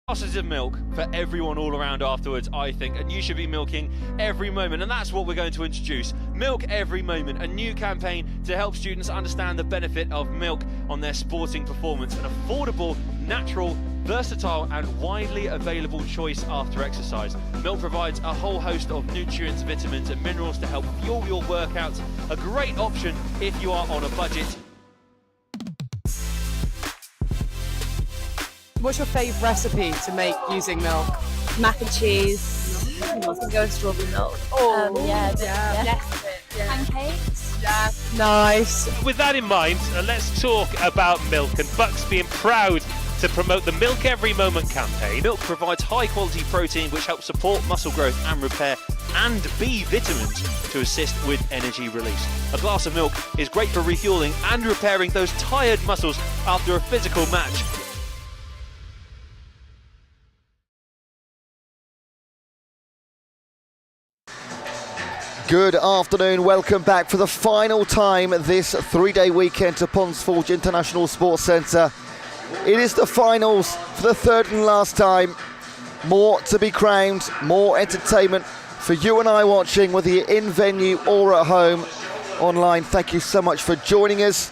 Glasses of milk for everyone all around afterwards, I think, and you should be milking every moment, and that's what we're going to introduce. Milk Every Moment, a new campaign to help students understand the benefit of milk on their sporting performance. An affordable, natural, versatile and widely available choice after exercise. Milk provides a whole host of nutrients, vitamins and minerals to help fuel your workouts. A great option if you are on a budget. What's your favourite recipe to make using milk? Mac and cheese. I can go with strawberry milk. Pancakes. Yeah, nice. With that in mind, let's talk about milk, and BUCS being proud to promote the Milk Every Moment campaign. Milk provides high quality protein which helps support muscle growth and repair, and B vitamins to assist with energy release. A glass of milk is great for refueling and repairing those tired muscles after a physical match. Good afternoon, welcome back for the final time this three-day weekend to Ponds Forge International Sports Centre. It is the finals for the third and last time. More to be crowned, more entertainment for you and I watching, whether you're in venue or at home online. Thank you so much for joining us.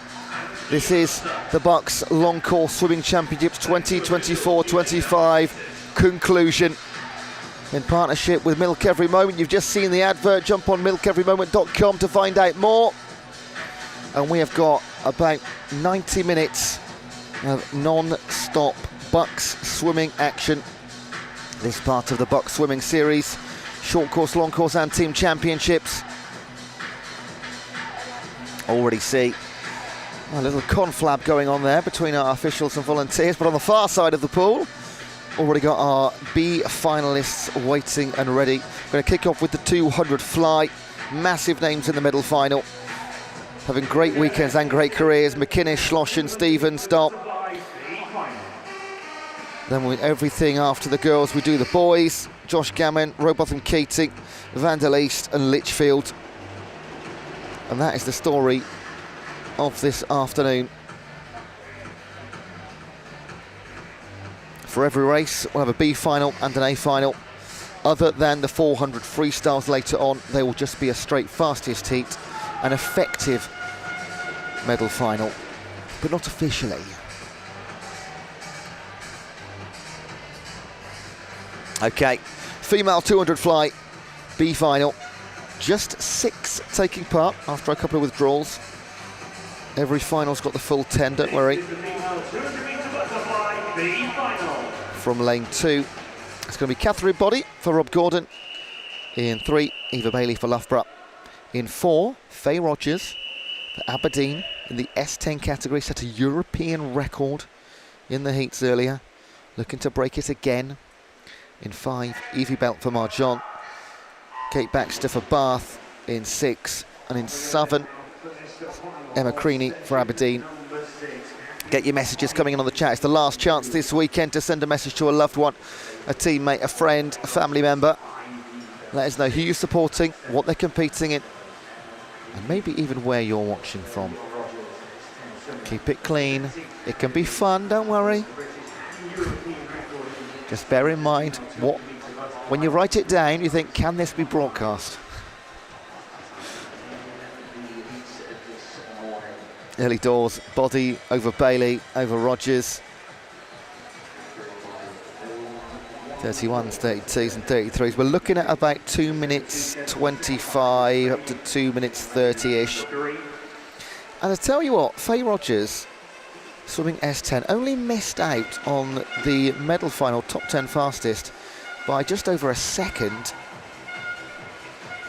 This is the BUCS Long Course Swimming Championships 2024-25 conclusion. In partnership with Milk Every Moment. You've just seen the advert. Jump on milkeverymoment.com to find out more. And we have got about 90 minutes of non-stop BUCS swimming action. This part of the BUCS swimming series. Short course, long course and team championships. Already see a little conflab going on there between our officials and volunteers. But on the far side of the pool, already got our B finalists waiting and ready. We're going to kick off with the 200 fly. Massive names in the medal final. Having great weekends and great careers. McInnes, Schlosschen, Stevens, Stopp. Then with everything after the girls, we do the boys. Josh Gammon, Robotham Keating, Van der Leest and Litchfield. And that is the story of this afternoon. For every race, we'll have a B final and an A final. Other than the 400 freestyles later on, they will just be a straight fastest heat, an effective medal final, but not officially. Okay, female 200 fly, B final. Just 6 taking part after a couple of withdrawals. Every final's got the full 10, don't worry. From lane 2, it's going to be Catherine Boddy for Rob Gordon. In 3, Eva Bailey for Loughborough. In 4, Faye Rogers for Aberdeen in the S10 category, set a European record in the heats earlier, looking to break it again. In 5, Evie Belt for Marjon. Kate Baxter for Bath in 6, and in 7, Emma Creaney for Aberdeen. Get your messages coming in on the chat. It's the last chance this weekend to send a message to a loved one, a teammate, a friend, a family member. Let us know who you're supporting, what they're competing in, and maybe even where you're watching from. Keep it clean. It can be fun, don't worry. Just bear in mind, when you write it down, you think, can this be broadcast? Early doors, Boddy over Bailey, over Rogers. 31s, 32s and 33s. We're looking at about 2 minutes 25, up to 2 minutes 30-ish. And I tell you what, Faye Rogers, swimming S10, only missed out on the medal final top 10 fastest by just over a second.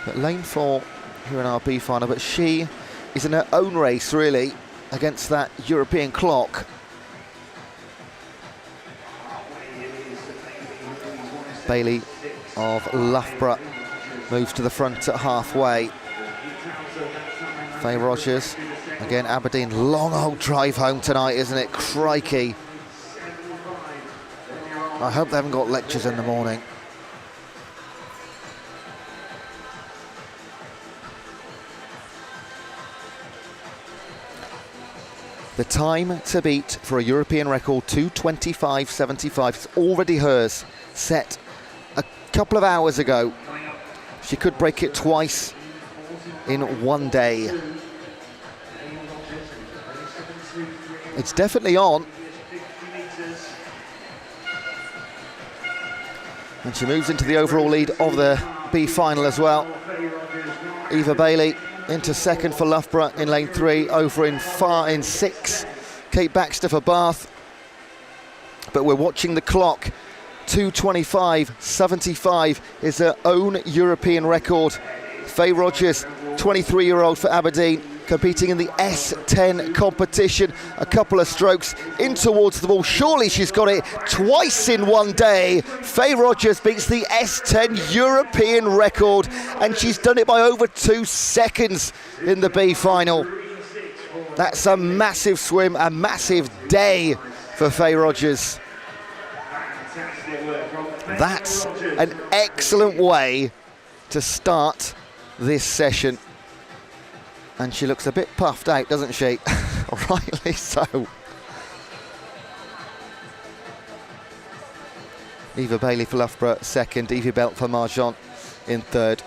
But lane 4 here in our B final, but she is in her own race, really, against that European clock. Bailey of Loughborough moves to the front at halfway. Faye Rogers, again, Aberdeen, long old drive home tonight, isn't it? Crikey. I hope they haven't got lectures in the morning. The time to beat for a European record, 2:25.75. It's already hers, set a couple of hours ago. She could break it twice in one day. It's definitely on. And she moves into the overall lead of the B final as well. Eva Bailey into second for Loughborough in lane 3, over in 6. Kate Baxter for Bath. But we're watching the clock. 2:25.75 is her own European record. Faye Rogers, 23-year-old for Aberdeen, competing in the S10 competition. A couple of strokes in towards the ball. Surely she's got it twice in one day. Faye Rogers beats the S10 European record, and she's done it by over 2 seconds in the B final. That's a massive swim, a massive day for Faye Rogers. That's an excellent way to start this session. And she looks a bit puffed out, doesn't she? Rightly so. Eva Bailey for Loughborough second, Evie Belt for Marjon in third.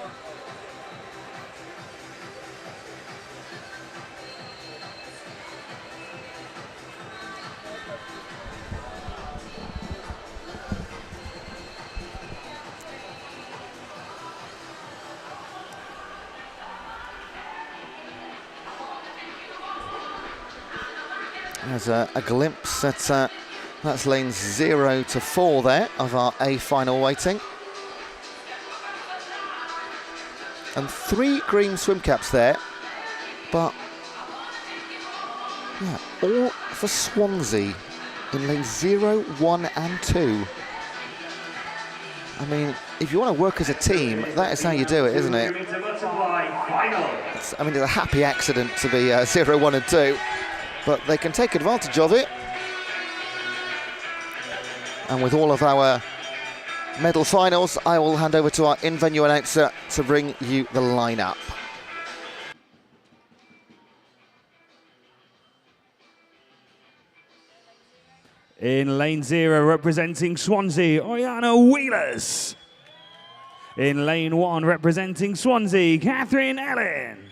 There's a glimpse at that's lanes 0 to 4 there of our A final waiting. And 3 green swim caps there, but yeah, all for Swansea in lanes 0, 1 and 2. I mean, if you want to work as a team, that is how you do it, isn't it? It's a happy accident to be 0, 1 and 2. But they can take advantage of it. And with all of our medal finals, I will hand over to our in-venue announcer to bring you the lineup. In lane 0, representing Swansea, Oyana Wheelers. In lane 1, representing Swansea, Catherine Ellen.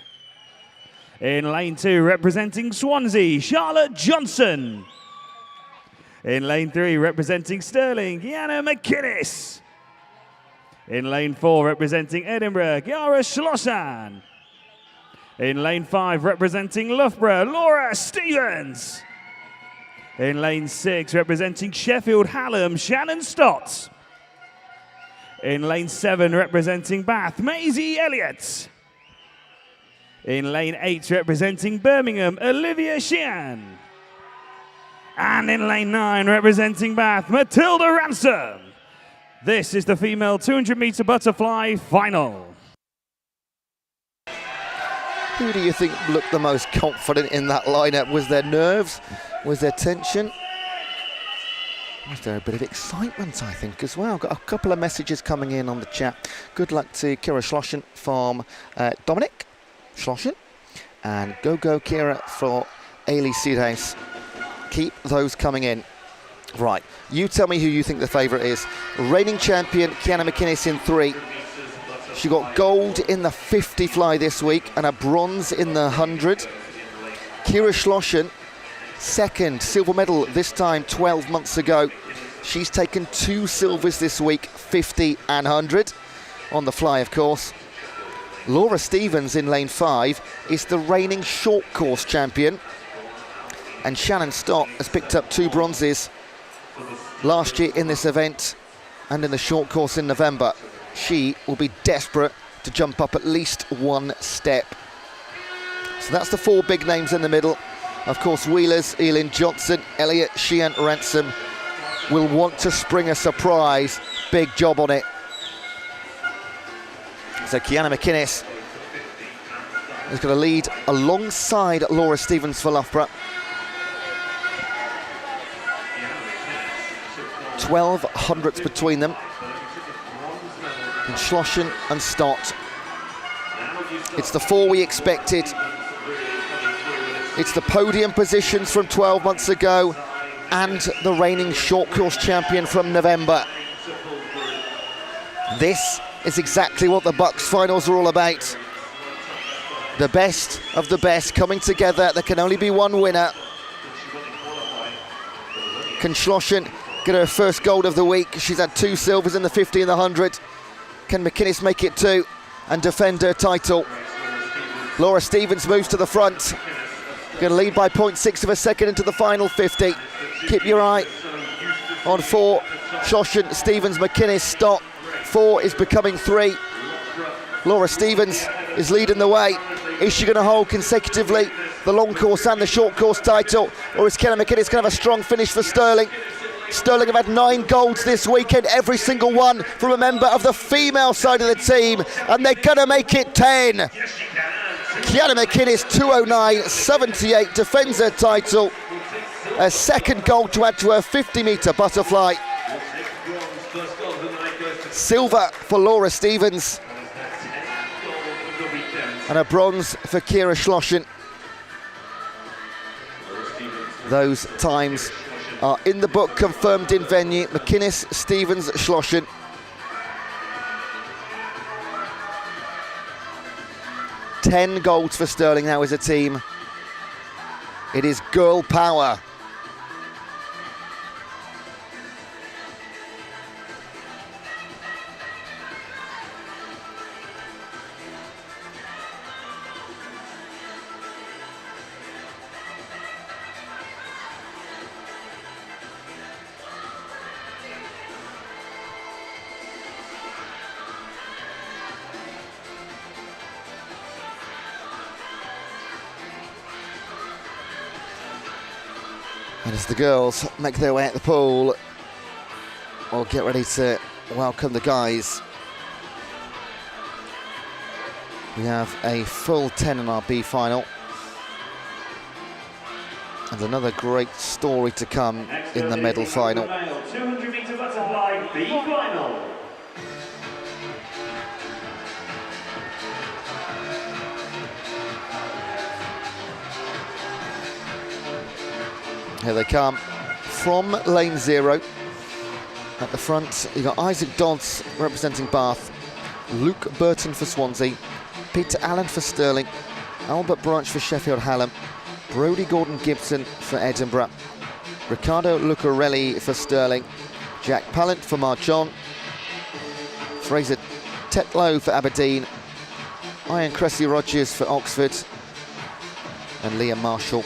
In lane 2, representing Swansea, Charlotte Johnson. In lane 3, representing Stirling, Gianna McInnes. In lane 4, representing Edinburgh, Chiara Schlossan. In lane 5, representing Loughborough, Laura Stevens. In lane 6, representing Sheffield Hallam, Shannon Stott. In lane 7, representing Bath, Maisie Elliott. In lane 8, representing Birmingham, Olivia Sheehan. And in lane 9, representing Bath, Matilda Ransom. This is the female 200-metre butterfly final. Who do you think looked the most confident in that lineup? Was there nerves? Was there tension? Was there a bit of excitement, I think, as well? Got a couple of messages coming in on the chat. Good luck to Kira Schlossan from Dominic Schlossan. And go Kira for Ailey Seedhouse. Keep those coming in. Right, you tell me who you think the favourite is. Reigning champion Kiana McInnes in 3. She got gold in the 50 fly this week and a bronze in the 100. Kira Schlossan, second, silver medal this time 12 months ago. She's taken 2 silvers this week, 50 and 100. On the fly, of course. Laura Stevens in lane 5 is the reigning short course champion. And Shannon Stott has picked up 2 bronzes last year in this event and in the short course in November. She will be desperate to jump up at least 1 step. So that's the 4 big names in the middle. Of course, Wheelers, Elin Johnson, Elliot, Sheehan, Ransom will want to spring a surprise. Big job on it. So Kiana McInnes is going to lead alongside Laura Stevens for Loughborough. 12 hundredths between them. And Schlossan and Stott. It's the 4 we expected. It's the podium positions from 12 months ago and the reigning short course champion from November. This is exactly what the BUCS finals are all about. The best of the best coming together. There can only be one winner. Can Schlossen get her first gold of the week? She's had 2 silvers in the 50 and the 100. Can McInnes make it 2 and defend her title? Laura Stevens moves to the front. Going to lead by 0.6 of a second into the final 50. Keep your eye on 4. Schlossen, Stevens, McInnes, stop. 4 is becoming 3. Laura Stevens is leading the way. Is she going to hold consecutively the long course and the short course title, or is Kenna McInnes going to have a strong finish for Sterling? Sterling have had 9 golds this weekend, every single one from a member of the female side of the team, and they're going to make it 10. Kiana McInnes, 209.78, defends her title. A second gold to add to her 50-metre butterfly. Silver for Laura Stevens. And a bronze for Kira Schlossen. Those times are in the book, confirmed in venue. McInnes, Stevens, Schlossen. Ten golds for Sterling now as a team. It is girl power. And as the girls make their way at the pool, we'll get ready to welcome the guys. We have a full 10 in our B final. And another great story to come in the medal final. 200-metre butterfly B final. Here they come from lane 0. At the front, you've got Isaac Dodds representing Bath, Luke Burton for Swansea, Peter Allen for Stirling, Albert Branch for Sheffield Hallam, Brodie Gordon-Gibson for Edinburgh, Riccardo Lucarelli for Stirling, Jack Pallant for Marchon, Fraser Tetlow for Aberdeen, Ian Cressy-Rogers for Oxford, and Liam Marshall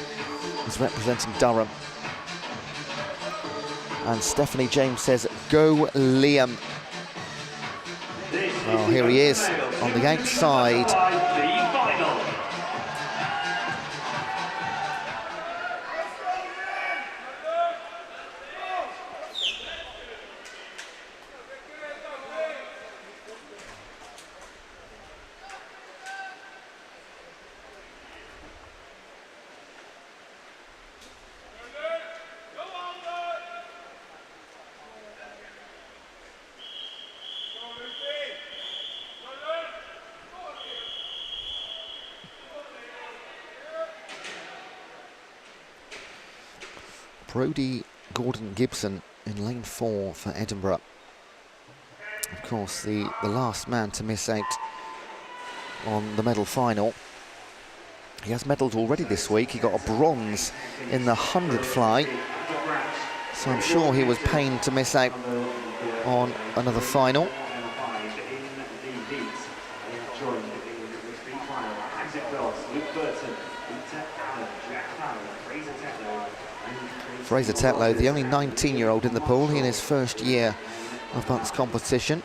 is representing Durham. And Stephanie James says, go Liam. Well, here he is on the outside. Brodie Gordon-Gibson in lane 4 for Edinburgh. Of course, the last man to miss out on the medal final. He has medalled already this week. He got a bronze in the 100 fly. So I'm sure he was pained to miss out on another final. Fraser Tetlow, the only 19-year-old in the pool, in his first year of BUCS competition.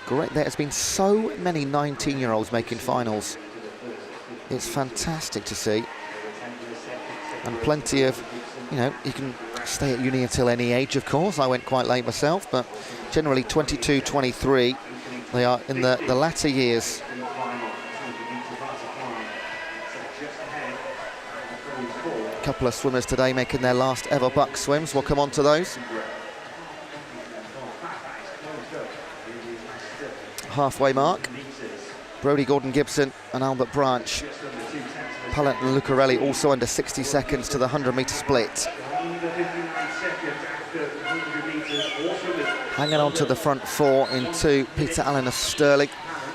Great, there has been so many 19-year-olds making finals. It's fantastic to see. And plenty of, you know, you can stay at uni until any age, of course. I went quite late myself, but generally 22, 23. They are in the latter years. A couple of swimmers today making their last ever BUCS swims. We'll come on to those. Halfway mark. Brodie Gordon-Gibson and Albert Branch Pallant and Lucarelli also under 60 seconds to the 100-metre split. Hanging on to the front 4 in 2, Peter Allen of Stirling.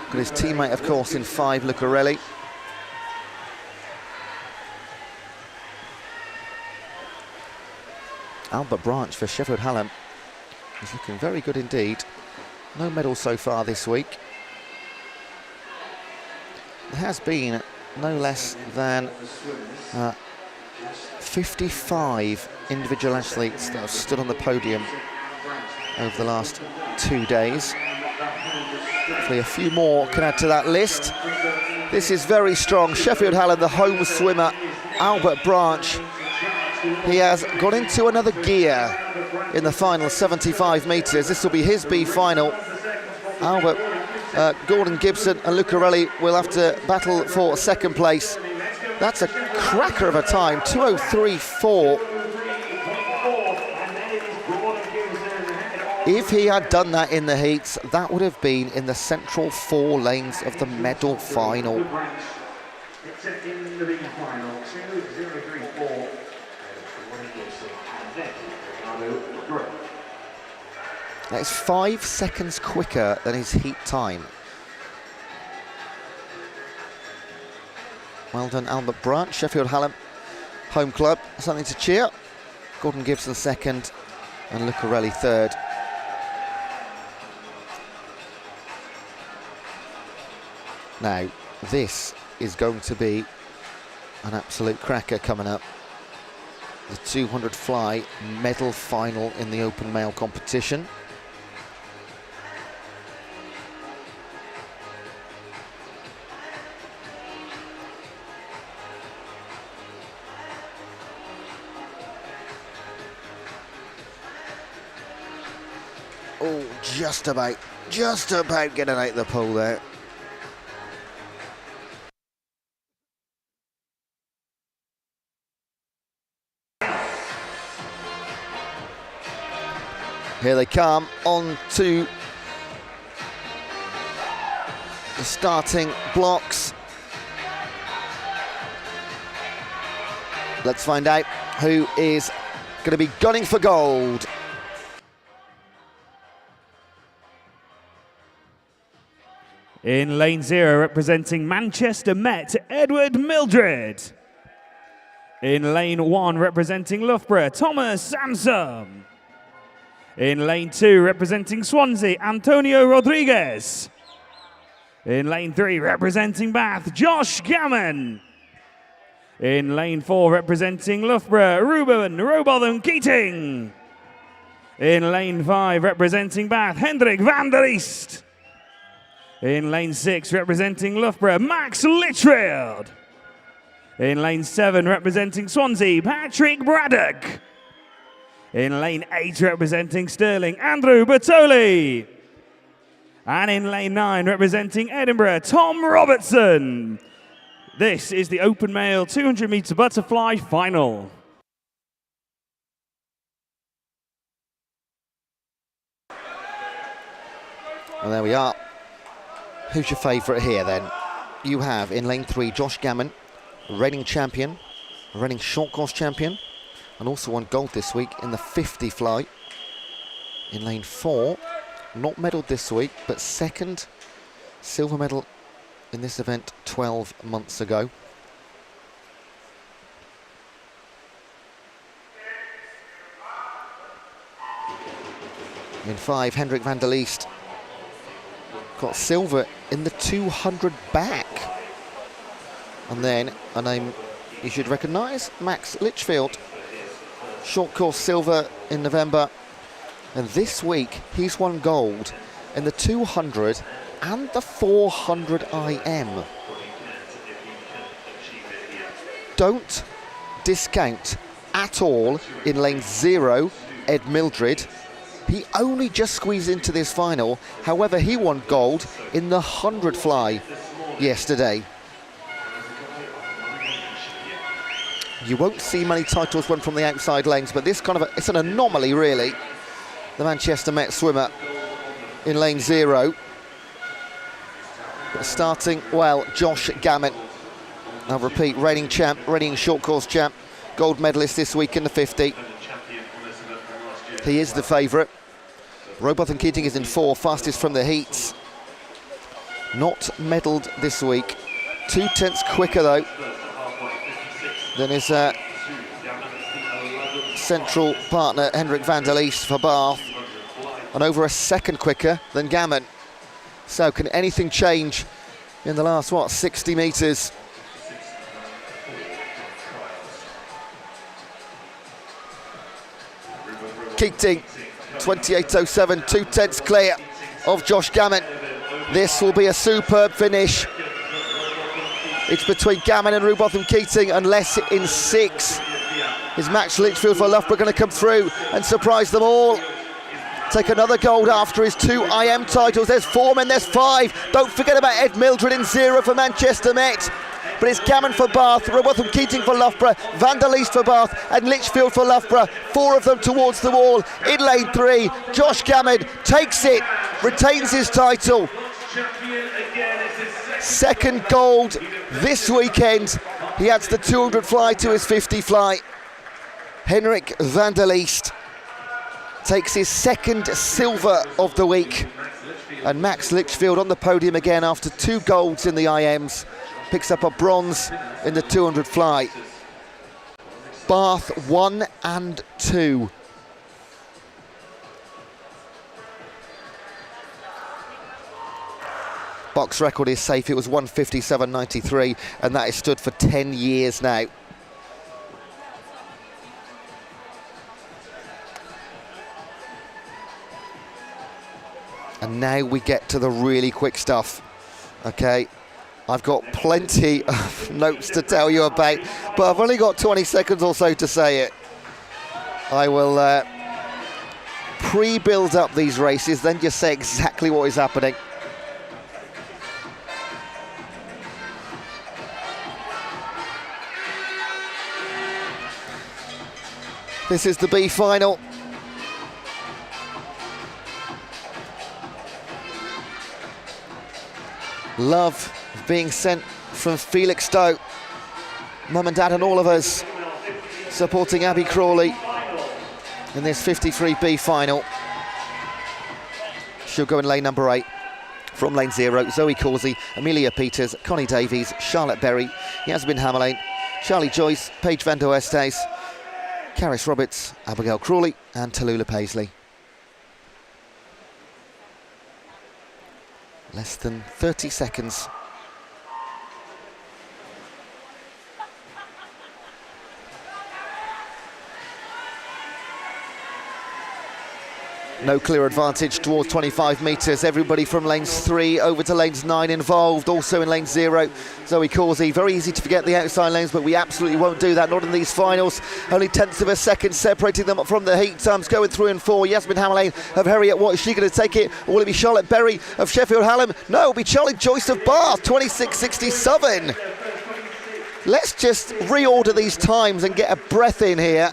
Got his teammate, of course, in 5, Lucarelli. Albert Branch for Sheffield Hallam is looking very good indeed. No medals so far this week. There has been no less than 55 individual athletes that have stood on the podium over the last 2 days. Hopefully a few more can add to that list. This is very strong. Sheffield Hallam, the home swimmer, Albert Branch. He has got into another gear in the final 75 metres. This will be his B final. Albert, Gordon Gibson and Lucarelli will have to battle for second place. That's a cracker of a time, 2:03.4. If he had done that in the heats, that would have been in the central 4 lanes of the medal final. That is 5 seconds quicker than his heat time. Well done, Albert Branch. Sheffield Hallam, home club, something to cheer. Gordon Gibson second and Lucarelli third. Now, this is going to be an absolute cracker coming up. The 200 fly medal final in the open male competition. Oh, just about getting out the pole there. Here they come on to the starting blocks. Let's find out who is going to be gunning for gold. In lane 0, representing Manchester Met, Edward Mildred. In lane 1, representing Loughborough, Thomas Sansom. In lane 2, representing Swansea, Antonio Rodriguez. In lane 3, representing Bath, Josh Gammon. In lane 4, representing Loughborough, Ruben Robotham Keating. In lane 5, representing Bath, Hendrik van der East. In lane 6, representing Loughborough, Max Litchfield. In lane 7, representing Swansea, Patrick Braddock. In lane 8, representing Stirling, Andrew Bertoli. And in lane 9, representing Edinburgh, Tom Robertson. This is the open male 200-metre butterfly final. Well, there we are. Who's your favourite here then? You have in lane 3 Josh Gammon, reigning champion, reigning short course champion, and also won gold this week in the 50 fly. In lane 4, not medalled this week, but second silver medal in this event 12 months ago. In 5, Hendrik van der Eest got silver in the 200 back. And then a name you should recognise, Max Litchfield. Short course silver in November. And this week he's won gold in the 200 and the 400 IM. Don't discount at all in lane 0, Ed Mildred. He only just squeezed into this final. However, he won gold in the 100 fly yesterday. You won't see many titles won from the outside lanes, but this kind of it's an anomaly, really. The Manchester Met swimmer in lane 0. But starting well, Josh Gammon I'll repeat, reigning champ, reigning short course champ, gold medalist this week in the 50. He is the favourite. Robotham Keating is in 4, fastest from the heats. Not medalled this week. 2/10 quicker though than his central partner Henrik van der Leest for Bath, and over a second quicker than Gammon. So can anything change in the last, 60 metres? Keating, 28.07, 2/10 clear of Josh Gammon. This will be a superb finish. It's between Gammon and Robotham Keating, unless in 6 is Max Litchfield for Loughborough going to come through and surprise them all. Take another gold after his 2 IM titles. There's 4 men, there's 5. Don't forget about Ed Mildred in 0 for Manchester Met. But it's Gammon for Bath, Robotham Keating for Loughborough, Van der Leest for Bath and Litchfield for Loughborough. 4 of them towards the wall. In lane 3, Josh Gammon takes it, retains his title. Second gold this weekend. He adds the 200 fly to his 50 fly. Henrik van der Leest takes his second silver of the week. And Max Litchfield on the podium again after 2 golds in the IMs. Picks up a bronze in the 200 fly. Bath 1 and 2. Box record is safe. It was 1:57.93, and that has stood for 10 years now. And now we get to the really quick stuff. Okay, I've got plenty of notes to tell you about, but I've only got 20 seconds or so to say it. I will pre-build up these races, then just say exactly what is happening. This is the B final. Love being sent from Felix Stowe. Mum and Dad and all of us supporting Abby Crawley in this 53B final. She'll go in lane number 8. From lane 0, Zoe Causey, Amelia Peters, Connie Davies, Charlotte Berry, Yasmin Hammerlane, Charlie Joyce, Paige van der Westhuis, Caris Roberts, Abigail Crawley and Tallulah Paisley. Less than 30 seconds. No clear advantage towards 25 metres. Everybody from lanes 3 over to lanes 9 involved. Also in lane 0, Zoe Causey. Very easy to forget the outside lanes, but we absolutely won't do that, not in these finals. Only tenths of a second separating them from the heat times. Going 3 and 4. Yasmin Hammerlane of Harriet. What is she going to take it? Or will it be Charlotte Berry of Sheffield Hallam? No, it'll be Charlie Joyce of Bath. 26.67. Let's just reorder these times and get a breath in here.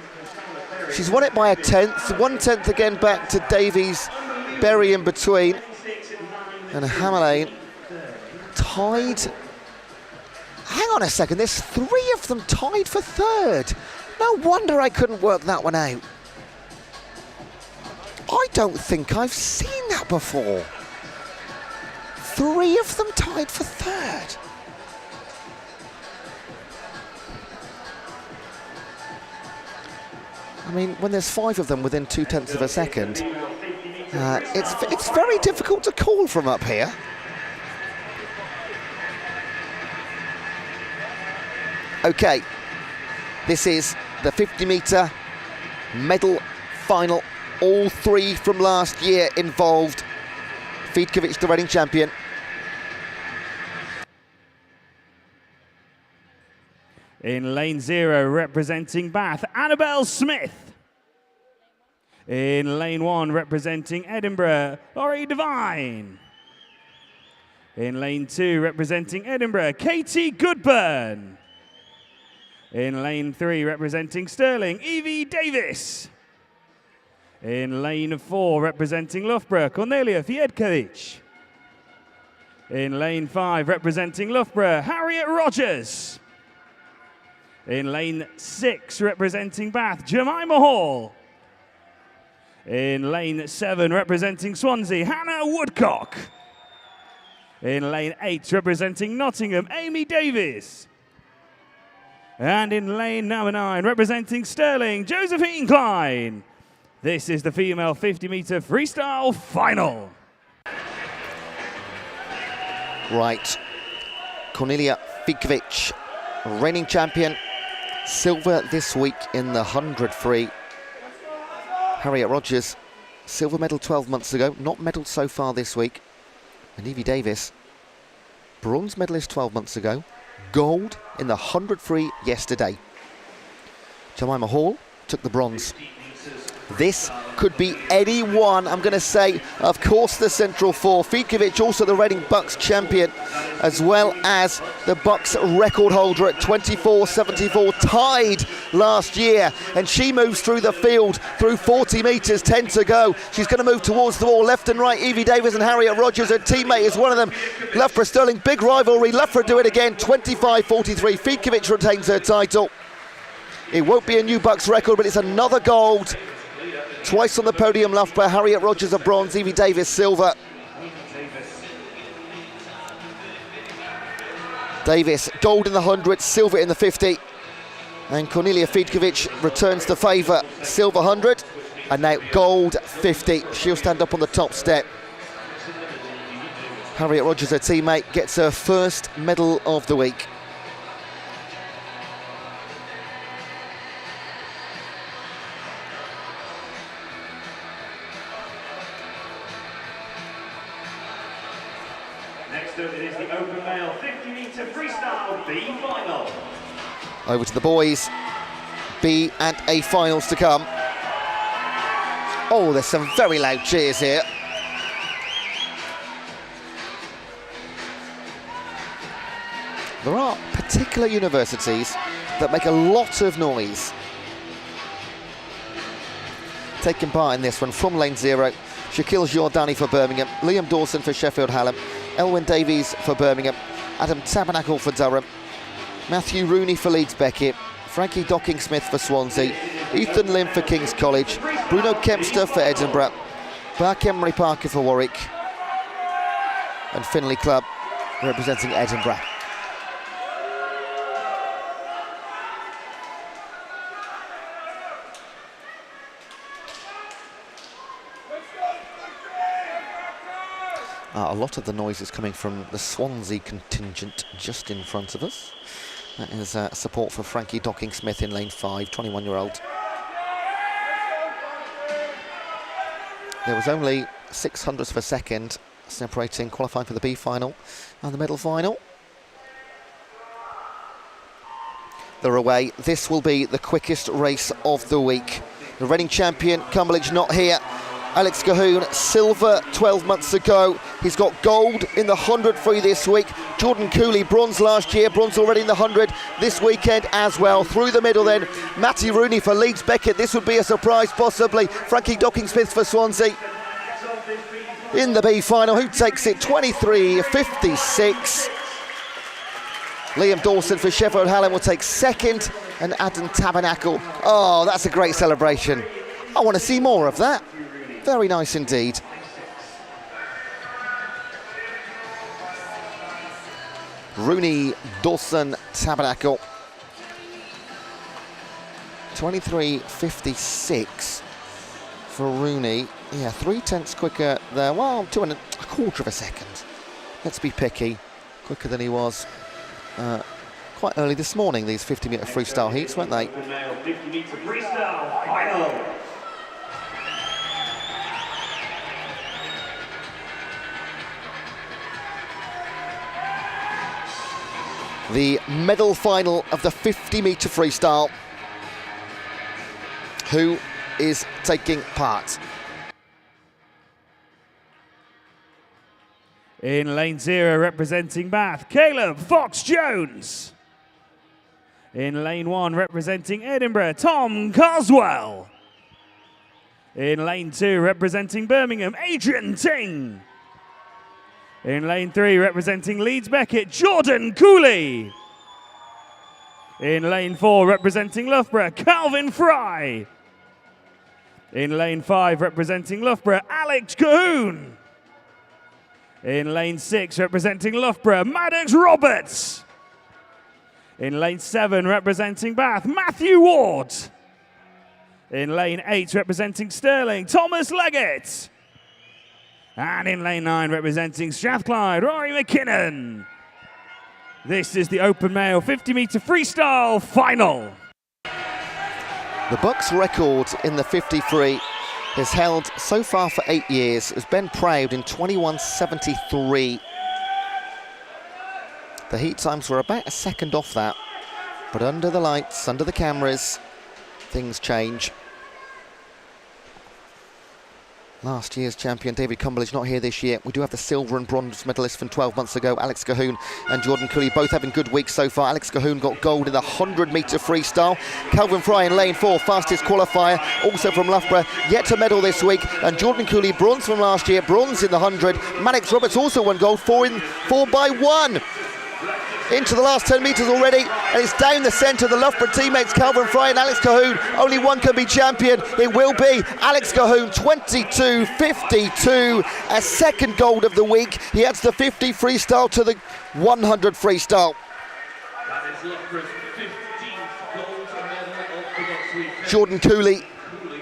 She's won it by a tenth, 1/10 again back to Davies, Berry in between, and Hammerlane tied. Hang on a second, there's 3 of them tied for 3rd. No wonder I couldn't work that one out. I don't think I've seen that before. 3 of them tied for 3rd. I mean, when there's 5 of them within 2/10 of a second, it's very difficult to call from up here. Okay, this is the 50-metre medal final. All 3 from last year involved. Fiedkovic, the reigning champion. In lane 0, representing Bath, Annabelle Smith. In lane 1, representing Edinburgh, Laurie Devine. In lane 2, representing Edinburgh, Katie Goodburn. In lane 3, representing Stirling, Evie Davis. In lane 4, representing Loughborough, Cornelia Fiedkovic. In lane 5, representing Loughborough, Harriet Rogers. In lane 6, representing Bath, Jemima Hall. In lane 7, representing Swansea, Hannah Woodcock. In lane 8, representing Nottingham, Amy Davis. And in lane number 9, representing Stirling, Josephine Klein. This is the female 50-meter freestyle final. Right, Cornelia Fikovic, reigning champion, silver this week in the 100 free. Harriet Rogers, silver medal 12 months ago, not medalled so far this week. And Evie Davis, bronze medalist 12 months ago, gold in the 100 free yesterday. Jemima Hall took the bronze. This could be anyone, I'm going to say, of course, the Central Four. Fikovic, also the reigning BUCS champion, as well as the BUCS record holder at 24.74, tied last year. And she moves through the field through 40 metres, 10 to go. She's going to move towards the wall, left and right. Evie Davis and Harriet Rogers, her teammate, is one of them. Loughborough Stirling, big rivalry. Loughborough do it again, 25.43. Fikovic retains her title. It won't be a new BUCS record, but it's another gold. Twice on the podium, Loughborough. Harriet Rogers a bronze, Evie Davis silver. Davis gold in the 100, silver in the 50. And Cornelia Fikovic returns the favour, silver 100 and now gold 50. She'll stand up on the top step. Harriet Rogers, her teammate, gets her first medal of the week. Next up, it is the open male 50-meter freestyle B final. Over to the boys, B and A finals to come. Oh, there's some very loud cheers here. There are particular universities that make a lot of noise. Taking part in this one from lane 0, Shaquille Giordani for Birmingham, Liam Dawson for Sheffield Hallam, Elwyn Davies for Birmingham, Adam Tabernacle for Durham, Matthew Rooney for Leeds Beckett, Frankie Docking-Smith for Swansea, Ethan Lim for King's College, Bruno Kempster for Edinburgh, Mark Emery Parker for Warwick, and Finley Club representing Edinburgh. A lot of the noise is coming from the Swansea contingent just in front of us. That is support for Frankie Docking-Smith in lane 5, 21-year-old. There was only 600ths of a second separating qualifying for the B final and the medal final. They're away. This will be the quickest race of the week. The reigning champion, Cumberledge, not here. Alex Cahoon, silver 12 months ago. He's got gold in the 100 free this week. Jordan Cooley, bronze last year, bronze already in the 100 this weekend as well. Through the middle then, Matty Rooney for Leeds Beckett. This would be a surprise possibly. Frankie Docking-Smith for Swansea. In the B final, who takes it? 23.56. Liam Dawson for Sheffield Hallam will take second, and Adam Tabernacle. Oh, that's a great celebration. I want to see more of that. Very nice indeed. Rooney, Dawson, Tabernacle. 23.56 for Rooney. Yeah, 3/10 quicker there. Well, 2 1/4 of a second. Let's be picky. Quicker than he was quite early this morning, these 50-metre freestyle heats, weren't they? 50-metre freestyle final. The medal final of the 50-metre freestyle. Who is taking part? In lane 0, representing Bath, Caleb Fox-Jones. In lane 1, representing Edinburgh, Tom Carswell. In lane 2, representing Birmingham, Adrian Ting. In lane 3, representing Leeds Beckett, Jordan Cooley. In lane 4, representing Loughborough, Calvin Fry. In lane 5, representing Loughborough, Alex Cahoon. In lane 6, representing Loughborough, Maddox Roberts. In lane 7, representing Bath, Matthew Ward. In lane 8, representing Stirling, Thomas Leggett. And in lane 9, representing Strathclyde, Rory McKinnon. This is the Open Male 50-metre freestyle final. The BUCS record in the 50 is held so far for 8 years. It was Ben Proud in 21:73. The heat times were about a second off that, but under the lights, under the cameras, things change. Last year's champion David Cumberledge not here this year. We do have the silver and bronze medalists from 12 months ago, Alex Cahoon and Jordan Cooley, both having good weeks so far. Alex Cahoon got gold in the 100-metre freestyle. Calvin Fry in lane 4, fastest qualifier, also from Loughborough, yet to medal this week. And Jordan Cooley, bronze from last year, bronze in the 100. Maddox Roberts also won gold, 4 by 1. Into the last 10 metres already, and it's down the centre. The Loughborough teammates, Calvin Fry and Alex Cahoon. Only one can be champion. It will be Alex Cahoon, 22:52, a second gold of the week. He adds the 50 freestyle to the 100 freestyle. Jordan Cooley,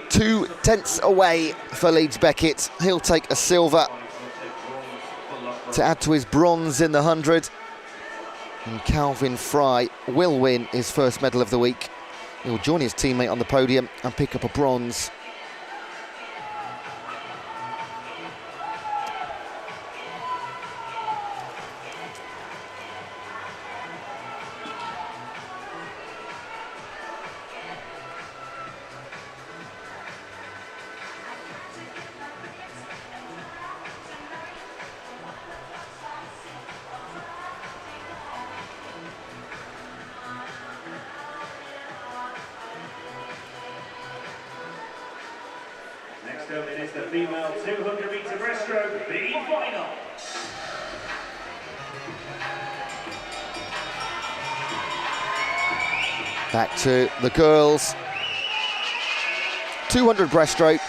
2 tenths away for Leeds Beckett. He'll take a silver to add to his bronze in the 100. And Calvin Fry will win his first medal of the week. He'll join his teammate on the podium and pick up a bronze. Next up, it is the female 200-metre breaststroke B final. Back to the girls. 200 breaststroke.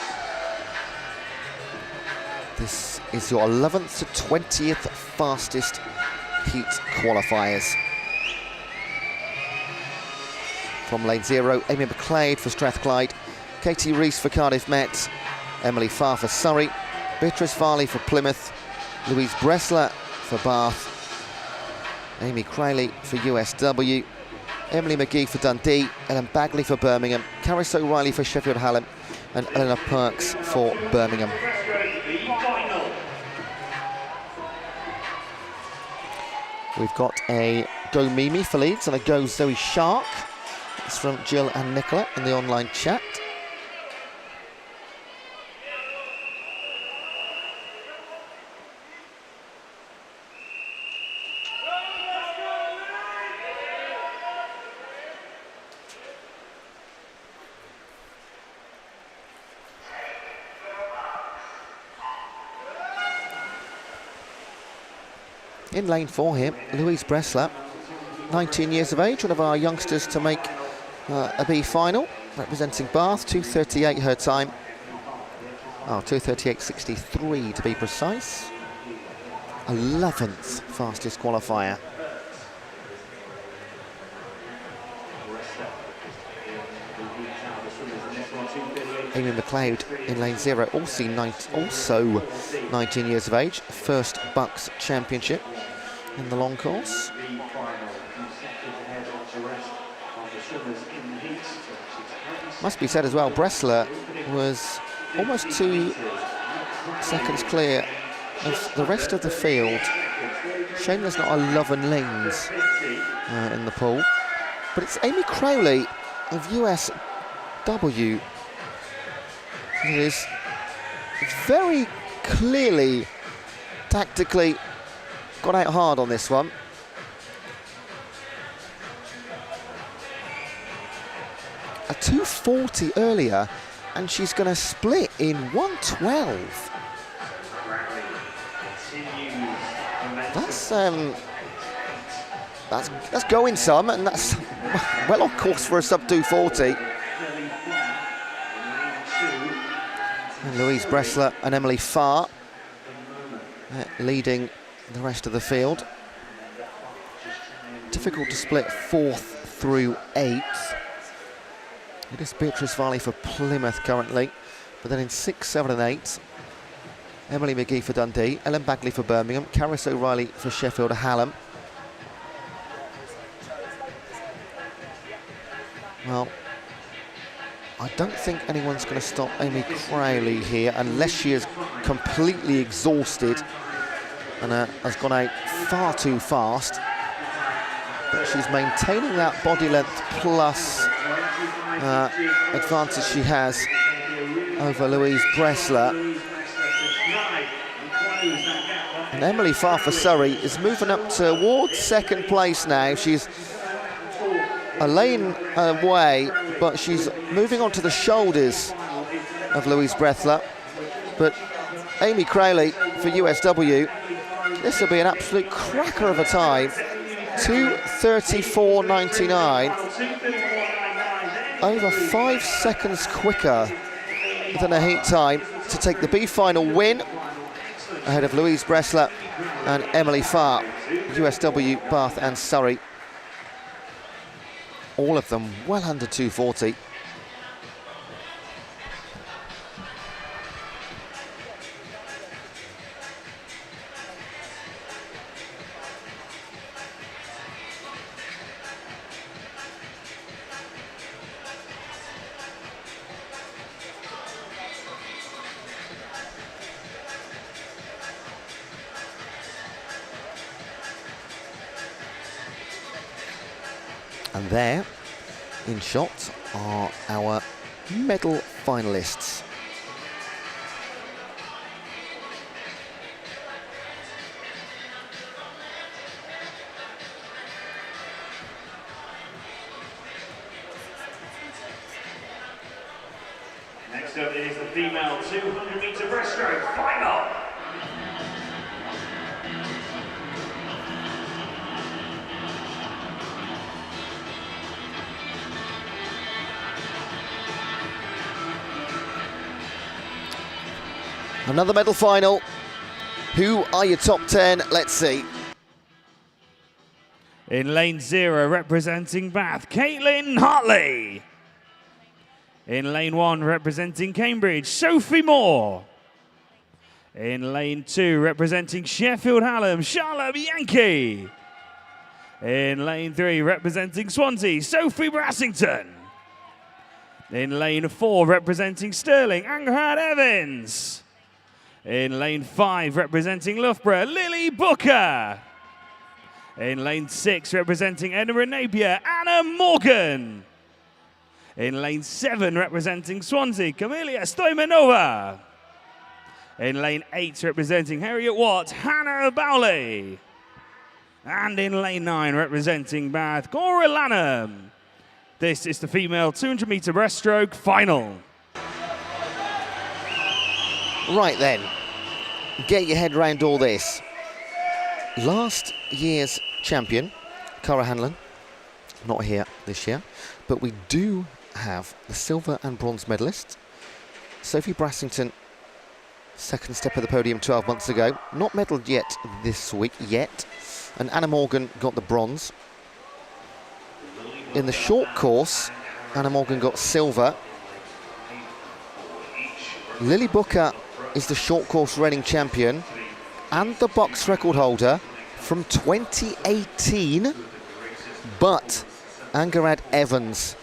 This is your 11th to 20th fastest heat qualifiers. From lane 0, Amy McLeod for Strathclyde, Katie Rees for Cardiff Met, Emily Farr for Surrey, Beatrice Farley for Plymouth, Louise Bressler for Bath, Amy Crowley for USW, Emily McGee for Dundee, Ellen Bagley for Birmingham, Caris O'Reilly for Sheffield Hallam, and Eleanor Perks for Birmingham. We've got a Go Mimi for Leeds and a Go Zoe Shark. It's from Jill and Nicola in the online chat. In lane 4 here, Louise Bressler, 19 years of age, one of our youngsters to make a B final, representing Bath, 2:38 her time. Oh, 2:38.63 to be precise. 11th fastest qualifier. Amy McLeod in lane 0, also 19 years of age, first BUCS championship in the long course. Must be said as well, Bressler was almost 2 seconds clear of the rest of the field. Shame there's not a Love and Lanes in the pool. But it's Amy Crowley of USW who is very clearly, tactically, got out hard on this one. A 2:40 earlier, and she's going to split in 1:12. That's going some, and that's well on course for a sub 240. And Louise Bressler and Emily Farr leading the rest of the field. Difficult to split 4th through 8th. It is Beatrice Varley for Plymouth currently, but then in 6, 7 and 8, Emily McGee for Dundee, Ellen Bagley for Birmingham, Caris O'Reilly for Sheffield Hallam. Well, I don't think anyone's going to stop Amy Crowley here unless she is completely exhausted and has gone out far too fast. But she's maintaining that body length plus advantage she has over Louise Bressler. And Emily Farr for Surrey is moving up towards 2nd place now. She's a lane away, but she's moving on to the shoulders of Louise Bressler. But Amy Crowley for USW, this will be an absolute cracker of a time. 2:34.99, over 5 seconds quicker than a heat time to take the B final win ahead of Louise Bressler and Emily Farr, USW, Bath and Surrey. All of them well under 240. And there, in shot, are our medal finalists. Next up is the female 200-meter breaststroke final. Another medal final. Who are your top 10? Let's see. In lane 0, representing Bath, Caitlin Hartley. In lane 1, representing Cambridge, Sophie Moore. In lane 2, representing Sheffield Hallam, Charlotte Yankee. In lane 3, representing Swansea, Sophie Brassington. In lane 4, representing Stirling, Angrad Evans. In lane 5, representing Loughborough, Lily Booker. In lane 6, representing Edinburgh Napier, Anna Morgan. In lane 7, representing Swansea, Camelia Stoimanova. In lane 8, representing Harriet Watt, Hannah Bowley. And in lane 9, representing Bath, Cora Lanham. This is the female 200-meter breaststroke final. Right then, get your head around all this. Last year's champion, Cara Hanlon, not here this year, but we do have the silver and bronze medalists. Sophie Brassington, second step of the podium 12 months ago, not medalled yet this week, yet. And Anna Morgan got the bronze. In the short course, Anna Morgan got silver. Lily Booker is the short course reigning champion and the BUCS record holder from 2018, but Angarad Evans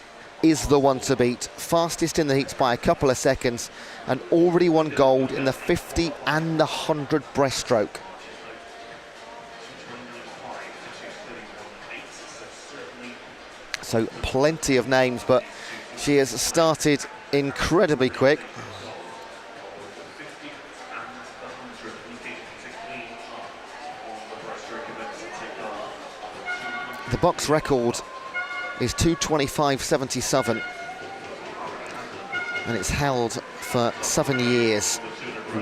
is the one to beat, fastest in the heats by a couple of seconds and already won gold in the 50 and the 100 breaststroke. So plenty of names, but she has started incredibly quick. The BUCS record is 2:25.77, and it's held for 7 years.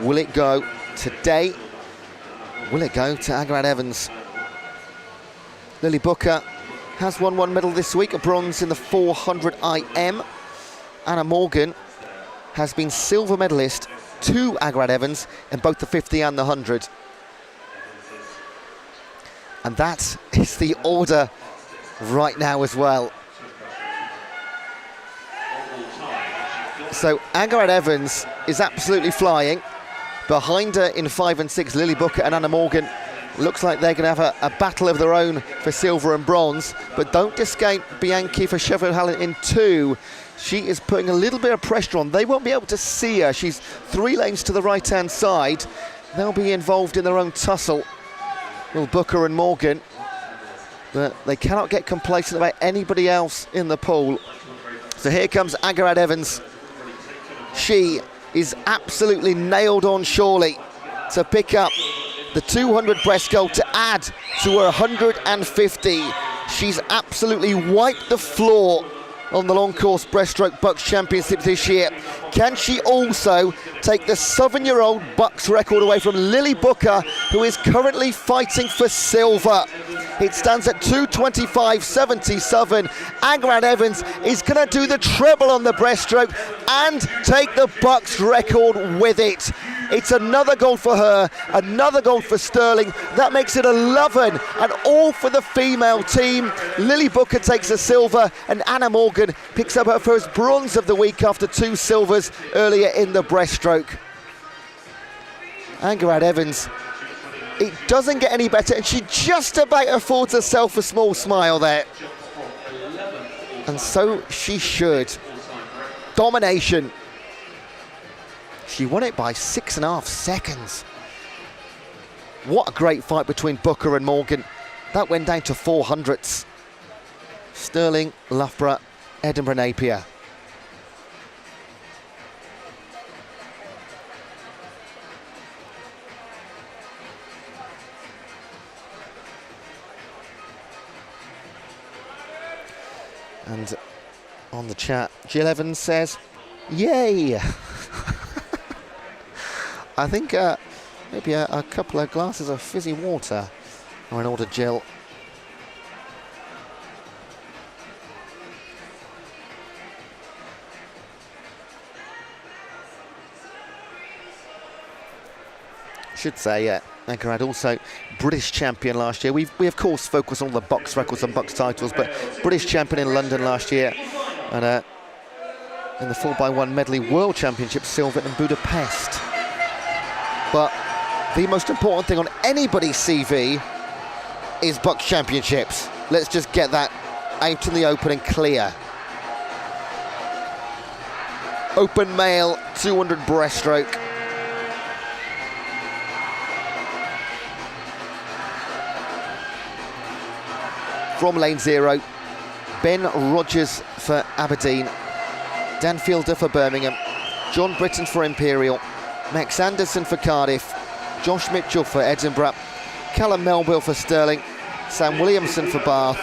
Will it go today? Will it go to Angarad Evans? Lily Booker has won one medal this week, a bronze in the 400 IM. Anna Morgan has been silver medalist to Agrad Evans in both the 50 and the 100. And that is the order right now as well. So Agrad Evans is absolutely flying. Behind her in 5 and 6, Lily Booker and Anna Morgan. Looks like they're going to have a battle of their own for silver and bronze. But don't escape Bianchi for Sheffield Hallam in 2. She is putting a little bit of pressure on. They won't be able to see her. She's 3 lanes to the right-hand side. They'll be involved in their own tussle, Will Booker and Morgan. But they cannot get complacent about anybody else in the pool. So here comes Agrad Evans. She is absolutely nailed on surely to pick up the 200 breaststroke to add to her 150. She's absolutely wiped the floor on the long course breaststroke BUCS Championship this year. Can she also take the 7-year-old BUCS record away from Lily Booker, who is currently fighting for silver? It stands at 2:25.77. Agrad Evans is going to do the treble on the breaststroke and take the BUCS record with it. It's another gold for her, another gold for Sterling. That makes it 11, and all for the female team. Lily Booker takes a silver, and Anna Morgan picks up her first bronze of the week after 2 silvers earlier in the breaststroke. Agrad Evans, it doesn't get any better, and she just about affords herself a small smile there. And so she should. Domination. She won it by 6.5 seconds. What a great fight between Booker and Morgan. That went down to 400ths. Sterling, Loughborough, Edinburgh, Napier. And on the chat, Jill Evans says, yay! I think maybe a couple of glasses of fizzy water are in order, Jill. Should say, Agrad also British champion last year. We of course focus on the BUCS records and BUCS titles, but British champion in London last year, and in the 4x1 medley world championship silver in Budapest. But the most important thing on anybody's CV is BUCS championships. Let's just get that out in the open and clear. Open male 200 breaststroke. From lane 0, Ben Rogers for Aberdeen, Dan Fielder for Birmingham, John Britton for Imperial, Max Anderson for Cardiff, Josh Mitchell for Edinburgh, Callum Melville for Stirling, Sam Williamson for Bath,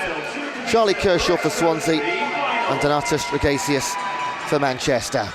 Charlie Kershaw for Swansea, and Donatas Strigasius for Manchester.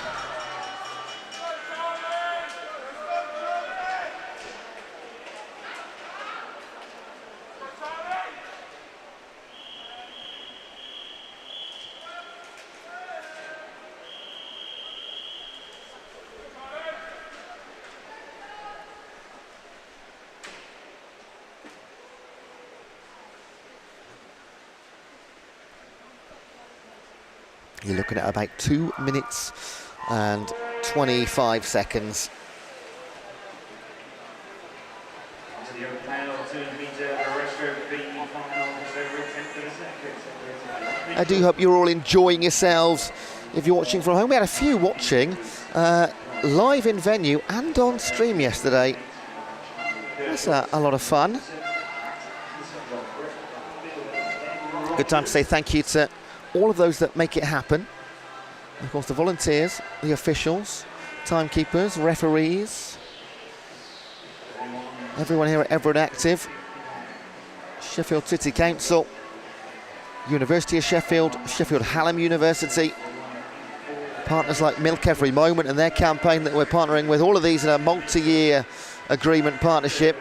You're looking at about 2 minutes and 25 seconds. I do hope you're all enjoying yourselves. If you're watching from home, we had a few watching live in venue and on stream yesterday. That's a lot of fun. Good time to say thank you to all of those that make it happen. Of course, the volunteers, the officials, timekeepers, referees, everyone here at Everett Active, Sheffield City Council, University of Sheffield, Sheffield Hallam University, partners like Milk Every Moment and their campaign that we're partnering with, all of these in a multi-year agreement partnership.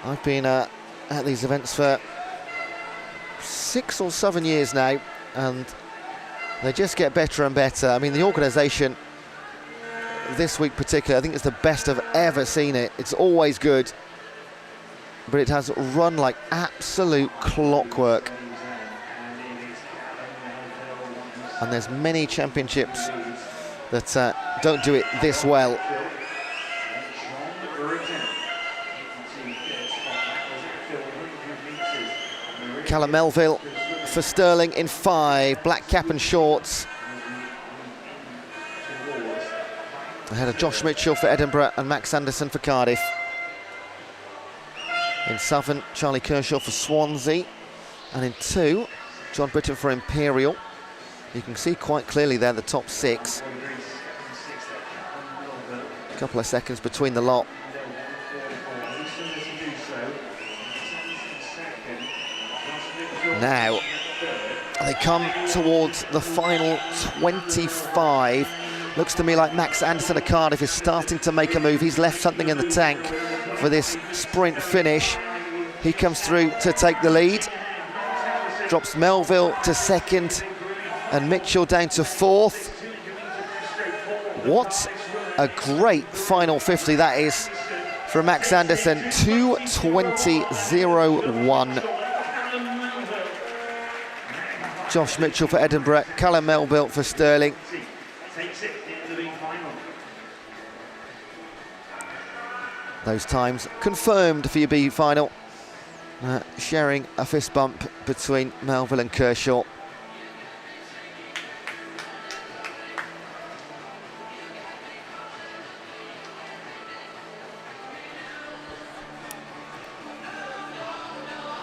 I've been at these events for 6 or 7 years now, and they just get better and better. I mean, the organisation this week particularly, I think it's the best I've ever seen it. It's always good, but it has run like absolute clockwork. And there's many championships that don't do it this well. Callum Melville for Stirling in 5, black cap and shorts. Ahead of Josh Mitchell for Edinburgh and Max Anderson for Cardiff. In 7, Charlie Kershaw for Swansea. And in 2, John Britton for Imperial. You can see quite clearly there the top 6. A couple of seconds between the lot. Now, they come towards the final 25. Looks to me like Max Anderson of Cardiff is starting to make a move. He's left something in the tank for this sprint finish. He comes through to take the lead. Drops Melville to 2nd and Mitchell down to 4th. What a great final 50 that is for Max Anderson. 2:20.01. Josh Mitchell for Edinburgh, Callum Melville for Stirling. Those times confirmed for your B final, sharing a fist bump between Melville and Kershaw.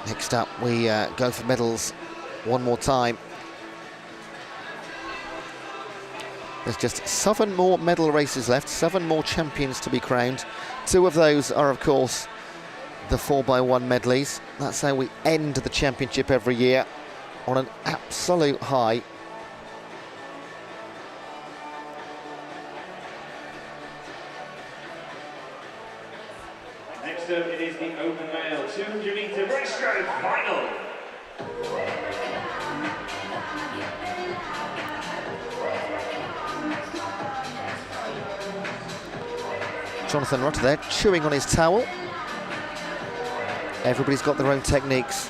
Next up, we go for medals one more time. There's just 7 more medal races left, 7 more champions to be crowned. 2 of those are, of course, the 4x1 medleys. That's how we end the championship every year, on an absolute high. Next up, it is the open male 200-metre breaststroke final. Jonathan Rutter there, chewing on his towel. Everybody's got their own techniques.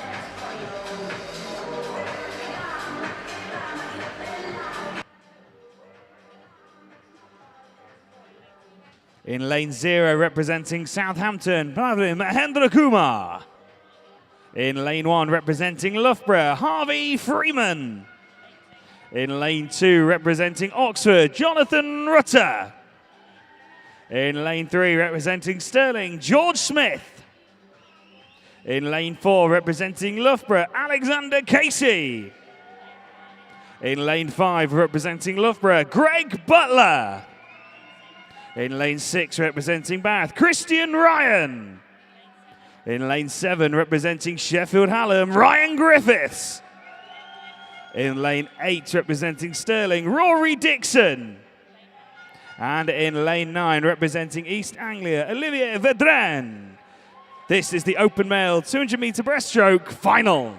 In lane 0, representing Southampton, Pavlin Mahendra Kumar. In lane 1, representing Loughborough, Harvey Freeman. In lane 2, representing Oxford, Jonathan Rutter. In lane 3, representing Stirling, George Smith. In lane 4, representing Loughborough, Alexander Casey. In lane 5, representing Loughborough, Greg Butler. In lane 6, representing Bath, Christian Ryan. In lane 7, representing Sheffield Hallam, Ryan Griffiths. In lane 8, representing Stirling, Rory Dixon. And in lane 9, representing East Anglia, Olivier Vedran. This is the open male 200-metre breaststroke final.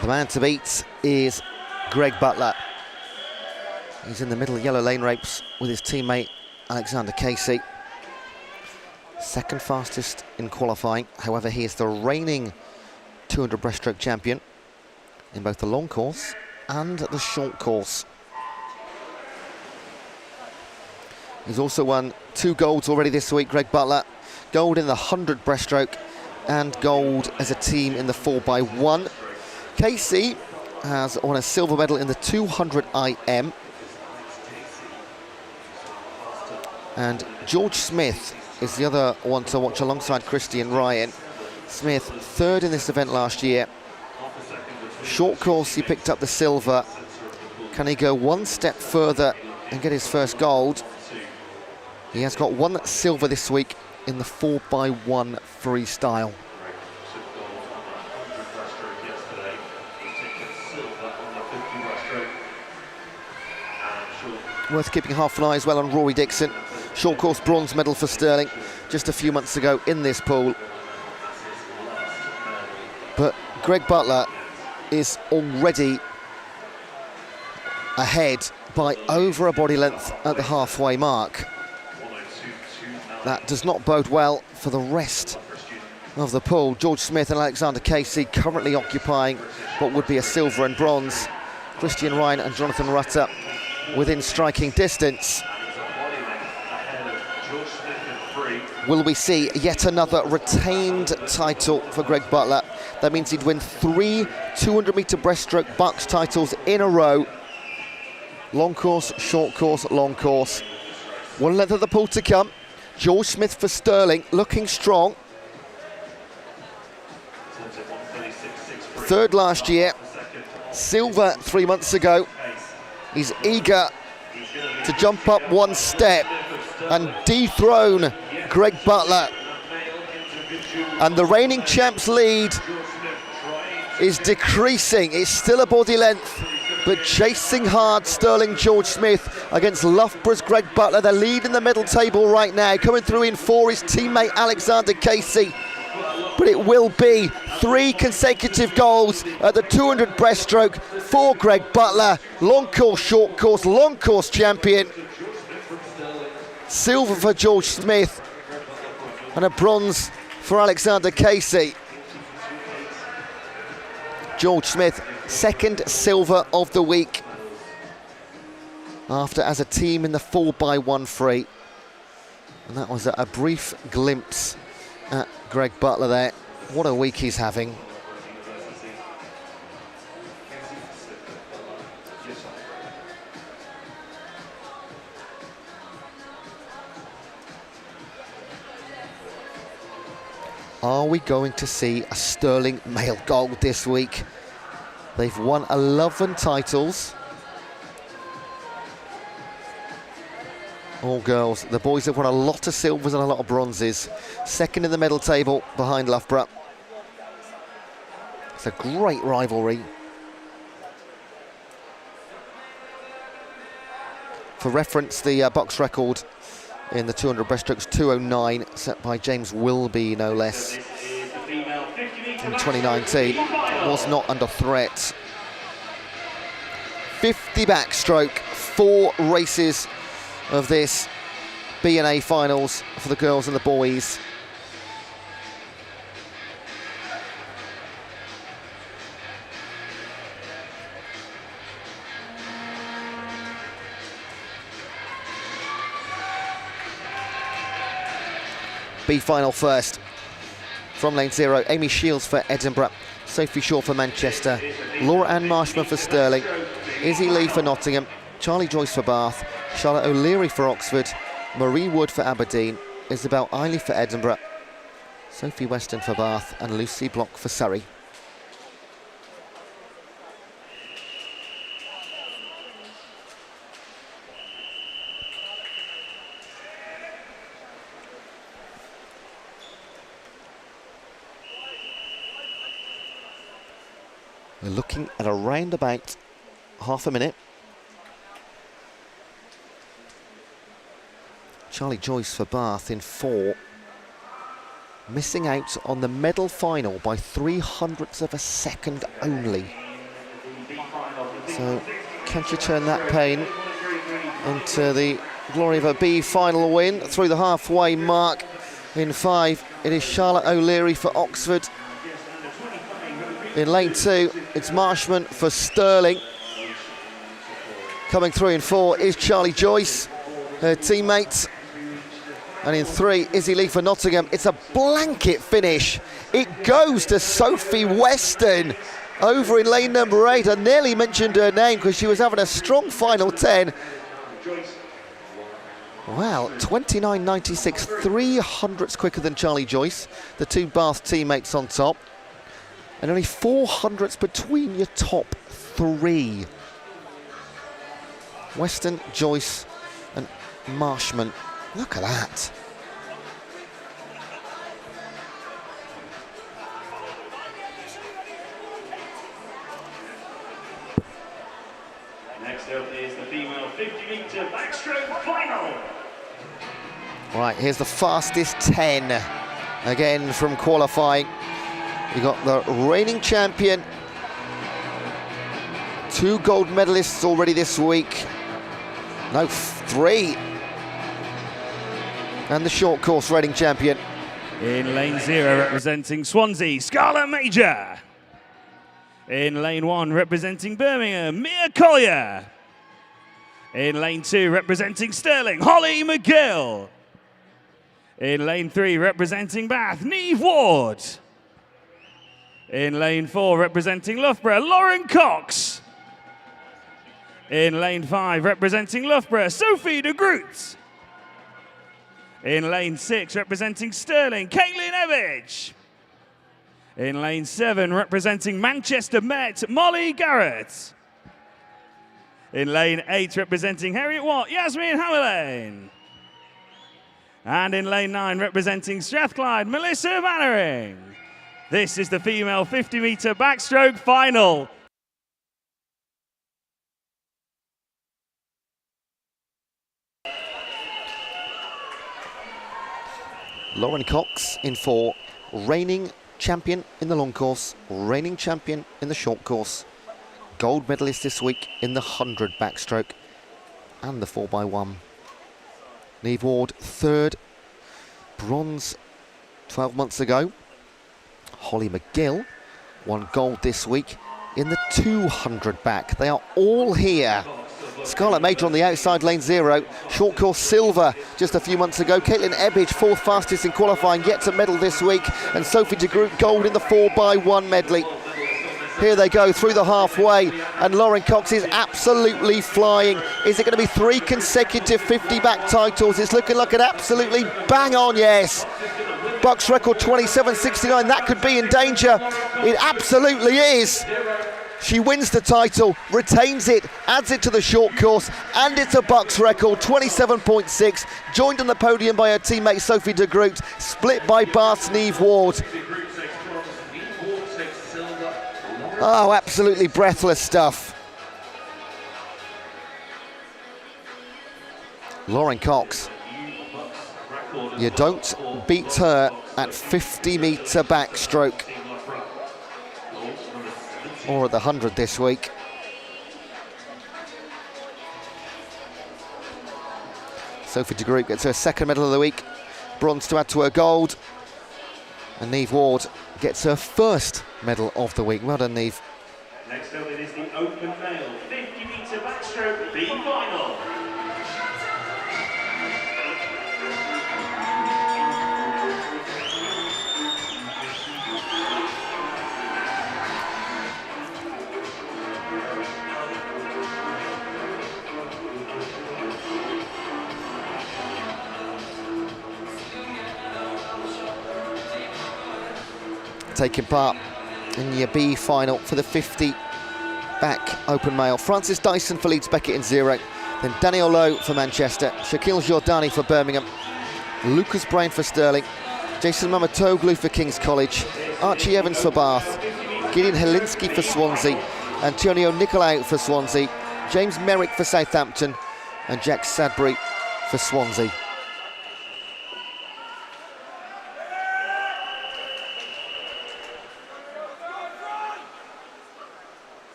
The man to beat is Greg Butler. He's in the middle yellow lane ropes with his teammate Alexander Casey. 2nd fastest in qualifying. However, he is the reigning 200 breaststroke champion in both the long course and the short course. He's also won 2 golds already this week, Greg Butler. Gold in the 100 breaststroke and gold as a team in the 4x1. Casey has won a silver medal in the 200 IM. And George Smith is the other one to watch alongside Christian Ryan. Smith, 3rd in this event last year. Short course, he picked up the silver. Can he go one step further and get his first gold? He has got 1 silver this week in the 4x1 freestyle. Worth keeping half an eye as well on Rory Dixon. Short course bronze medal for Stirling. just a few months ago in this pool. But Greg Butler is already ahead by over a body length at the halfway mark. That does not bode well for the rest of the pool. George Smith and Alexander Casey currently occupying what would be a silver and bronze. Christian Ryan and Jonathan Rutter within striking distance. Will we see yet another retained title for Greg Butler? That means he'd win 3 200-metre breaststroke BUCS titles in a row. Long course, short course, long course. One length of the pool to come. George Smith for Sterling, looking strong. Third last year, silver 3 months ago. He's eager to jump up one step and dethrone Greg Butler. And the reigning champ's lead is decreasing. It's still a body length, but chasing hard Sterling George Smith against Loughborough's Greg Butler. The lead in the middle table right now. Coming through in 4 is teammate Alexander Casey. But it will be 3 consecutive goals at the 200 breaststroke for Greg Butler. Long course, short course, long course champion. Silver for George Smith and a bronze for Alexander Casey. George Smith, second silver of the week after as a team in the 4x1 free. And that was a brief glimpse at Greg Butler there. What a week he's having. Are we going to see a Sterling male gold this week? They've won 11 titles. All girls. The boys have won a lot of silvers and a lot of bronzes. Second in the medal table behind Loughborough. It's a great rivalry. For reference, the BUCS record in the 200 breaststrokes 209, set by James Wilby, no less, in 2019, was not under threat. 50 backstroke, 4 races of this B&A finals for the girls and the boys. B final first. From lane 0, Amy Shields for Edinburgh, Sophie Shaw for Manchester, Laura Ann Marshman for Stirling, Izzy Lee for Nottingham, Charlie Joyce for Bath, Charlotte O'Leary for Oxford, Marie Wood for Aberdeen, Isabel Eiley for Edinburgh, Sophie Weston for Bath and Lucy Block for Surrey. We're looking at around about half a minute. Charlie Joyce for Bath in 4. Missing out on the medal final by 0.03 of a second only. So can she turn that pain into the glory of a B final win through the halfway mark in 5? It is Charlotte O'Leary for Oxford. In lane 2, it's Marshman for Stirling. Coming through in 4 is Charlie Joyce, her teammate. And in 3, Izzy Lee for Nottingham. It's a blanket finish. It goes to Sophie Weston over in lane number 8. I nearly mentioned her name because she was having a strong final 10. Wow, 29.96, 300ths quicker than Charlie Joyce. The 2 Bath teammates on top. And only 400ths between your top 3. Weston, Joyce and Marshman. Look at that. Next up is the female 50-metre backstroke final. Right, here's the fastest 10 again from qualifying. You got the reigning champion, 2 gold medalists already this week. No, 3. And the short course reigning champion. In lane 0, representing Swansea, Scarlett Major. In lane 1, representing Birmingham, Mia Collier. In lane 2, representing Stirling, Holly McGill. In lane 3, representing Bath, Neve Ward. In lane 4, representing Loughborough, Lauren Cox. In lane 5, representing Loughborough, Sophie de Groot. In lane 6, representing Stirling, Caitlin Ebbage. In lane 7, representing Manchester Met, Molly Garrett. In lane 8, representing Harriet Watt, Yasmin Hammerlane. And in lane 9, representing Strathclyde, Melissa Mannering. This is the female 50-metre backstroke final. Lauren Cox in 4, reigning champion in the long course, reigning champion in the short course, gold medalist this week in the 100 backstroke and the 4x1. Neve Ward 3rd, bronze 12 months ago. Holly McGill won gold this week in the 200 back. They are all here. Scarlett Major on the outside, lane 0. Short course silver just a few months ago. Caitlin Ebbage, 4th fastest in qualifying, yet to medal this week. And Sophie de Groot gold in the 4x1 medley. Here they go through the halfway, and Lauren Cox is absolutely flying. Is it going to be 3 consecutive 50 back titles? It's looking like an absolutely bang on yes. BUCS record 27.69, that could be in danger. It absolutely is. She wins the title, retains it, adds it to the short course, and it's a BUCS record, 27.6, joined on the podium by her teammate Sophie de Groot, split by Bath's Neve Ward. Oh, absolutely breathless stuff. Lauren Cox, you don't beat her at 50-metre backstroke. Or at the 100 this week. Sophie de Groot gets her 2nd medal of the week, bronze to add to her gold. And Neve Ward gets her 1st medal of the week. Well done, Neve. Next up it is the open male 50-metre backstroke B final. Taking part in your B final for the 50 back open male. Francis Dyson for Leeds Beckett in 0. Then Daniel Lowe for Manchester. Shaquille Jordani for Birmingham. Lucas Brain for Stirling. Jason Mamatoglu for King's College. Archie Evans for Bath. Gideon Helinski for Swansea. Antonio Nicolau for Swansea. James Merrick for Southampton. And Jack Sadbury for Swansea.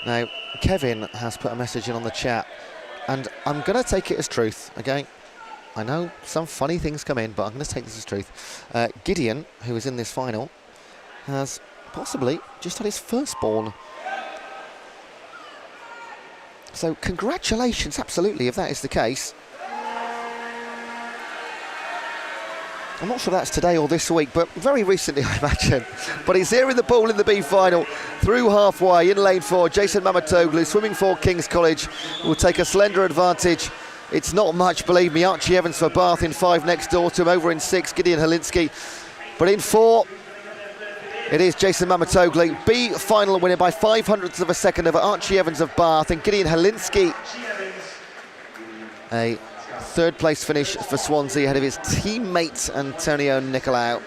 Now, Kevin has put a message in on the chat, and I'm going to take it as truth, okay? I know some funny things come in, but I'm going to take this as truth. Gideon, who is in this final, has possibly just had his firstborn. So congratulations, absolutely, if that is the case. I'm not sure that's today or this week, but very recently, I imagine. But he's here in the pool in the B final, through halfway, in lane 4, Jason Mamatoglu, swimming for King's College, will take a slender advantage. It's not much, believe me. Archie Evans for Bath in 5 next door to him, over in 6, Gideon Helinski. But in 4, it is Jason Mamatoglu, B final winner by 0.05 of a second over Archie Evans of Bath, and Gideon Helinski, a 3rd place finish for Swansea ahead of his teammate Antonio Nicolau.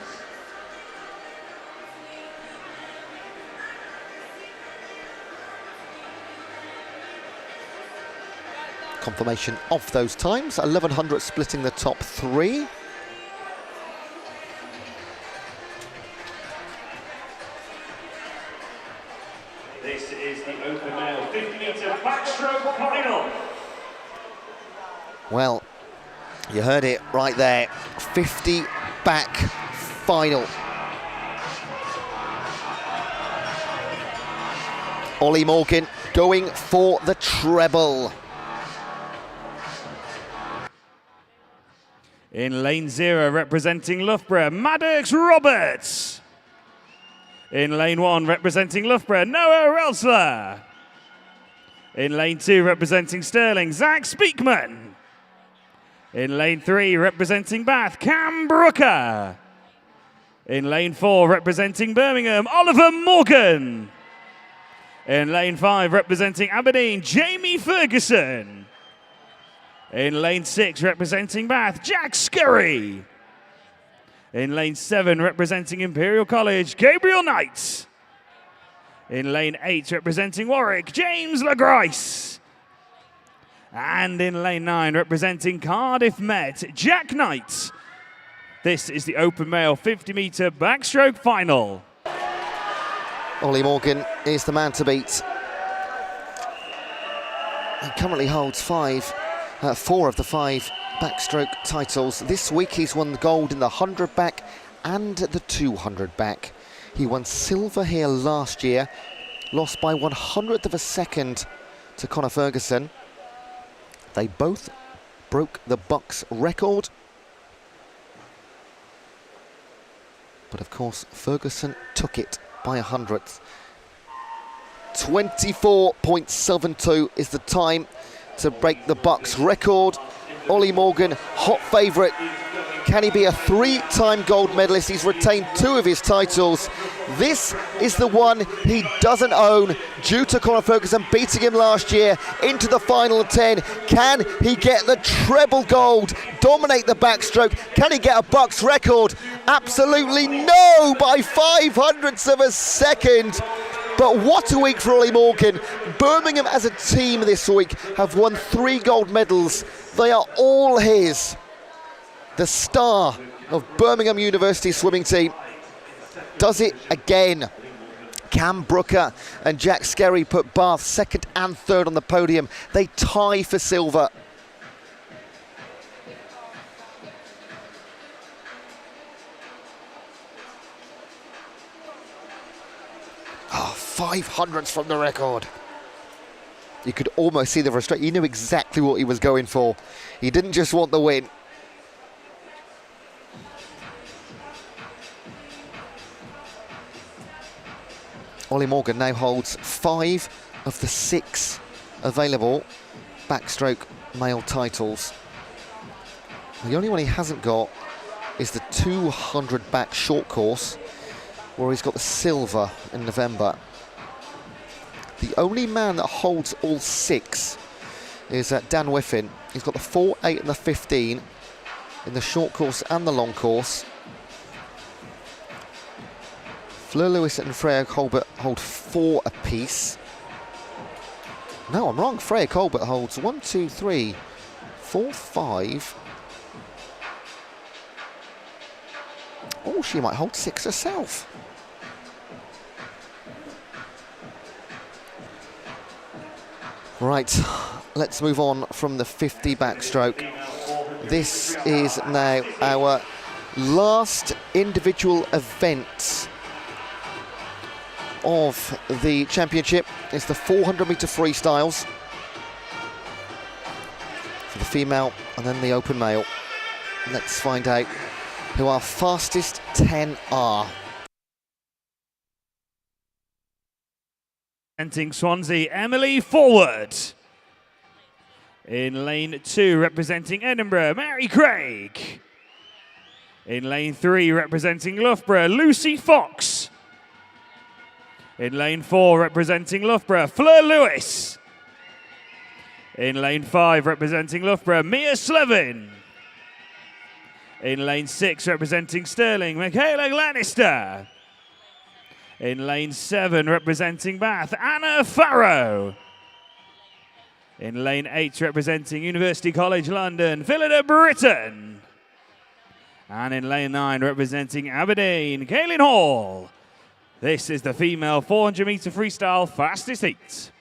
Confirmation of those times. 1100 splitting the top three. This is the open male 50-meter backstroke final. Well, you heard it right there. 50 back final. Ollie Morgan going for the treble. In lane 0, representing Loughborough, Maddox Roberts. In lane 1, representing Loughborough, Noah Relsler. In lane 2, representing Stirling, Zach Speakman. In lane 3, representing Bath, Cam Brooker. In lane 4, representing Birmingham, Oliver Morgan. In lane 5, representing Aberdeen, Jamie Ferguson. In lane 6, representing Bath, Jack Scurry. In lane 7, representing Imperial College, Gabriel Knight. In lane 8, representing Warwick, James LaGrice. And in lane 9, representing Cardiff Met, Jack Knight. This is the open male 50-meter backstroke final. Ollie Morgan is the man to beat. He currently holds 4 of the 5 backstroke titles. This week he's won the gold in the 100 back and the 200 back. He won silver here last year, lost by 100th of a second to Conor Ferguson. They both broke the BUCS record. But of course, Ferguson took it by 100th. 24.72 is the time to break the BUCS record. Ollie Morgan, hot favourite. Can he be a 3-time gold medalist? He's retained 2 of his titles. This is the one he doesn't own due to Conor Ferguson beating him last year into the final 10. Can he get the treble gold, dominate the backstroke? Can he get a BUCS record? Absolutely no, by 500ths of a second. But what a week for Ollie Morgan. Birmingham as a team this week have won 3 gold medals. They are all his. The star of Birmingham University swimming team does it again. Cam Brooker and Jack Scurry put Bath 2nd and 3rd on the podium. They tie for silver. Oh, 500ths from the record. You could almost see the frustration. He knew exactly what he was going for. He didn't just want the win. Ollie Morgan now holds 5 of the 6 available backstroke male titles. The only one he hasn't got is the 200 back short course, where he's got the silver in November. The only man that holds all 6 is Dan Whiffin. He's got the 4, 8 and the 15 in the short course and the long course. Fleur Lewis and Freya Colbert hold 4 apiece. No, I'm wrong. Freya Colbert holds 1, 2, 3, 4, 5. Oh, she might hold 6 herself. Right, let's move on from the 50 backstroke. This is now our last individual event of the championship. It's the 400-metre freestyles for the female and then the open male. Let's find out who our fastest 10 are. Representing Swansea, Emily Forward. In lane 2, representing Edinburgh, Mary Craig. In lane 3, representing Loughborough, Lucy Fox. In lane 4, representing Loughborough, Fleur Lewis. In lane 5, representing Loughborough, Mia Slevin. In lane 6, representing Stirling, Michaela Lannister. In lane 7, representing Bath, Anna Farrow. In lane 8, representing University College London, Phillida Britton. And in lane 9, representing Aberdeen, Kaylin Hall. This is the female 400-meter freestyle fastest heat.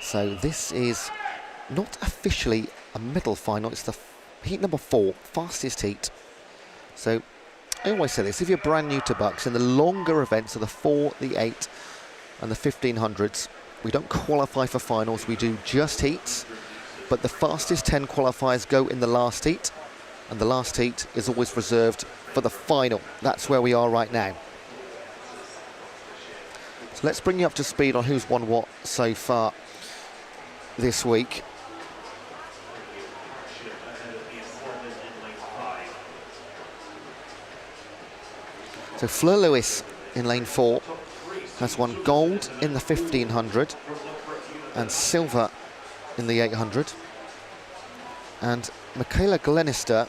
So this is not officially a medal final, it's the heat number 4, fastest heat. So I always say this, if you're brand new to BUCS, in the longer events of the 4, the 8 and the 1500s, we don't qualify for finals, we do just heats, but the fastest 10 qualifiers go in the last heat, and the last heat is always reserved for the final. That's where we are right now. So let's bring you up to speed on who's won what so far this week. So Fleur Lewis in lane 4 has won gold in the 1500 and silver in the 800. And Michaela Glenister,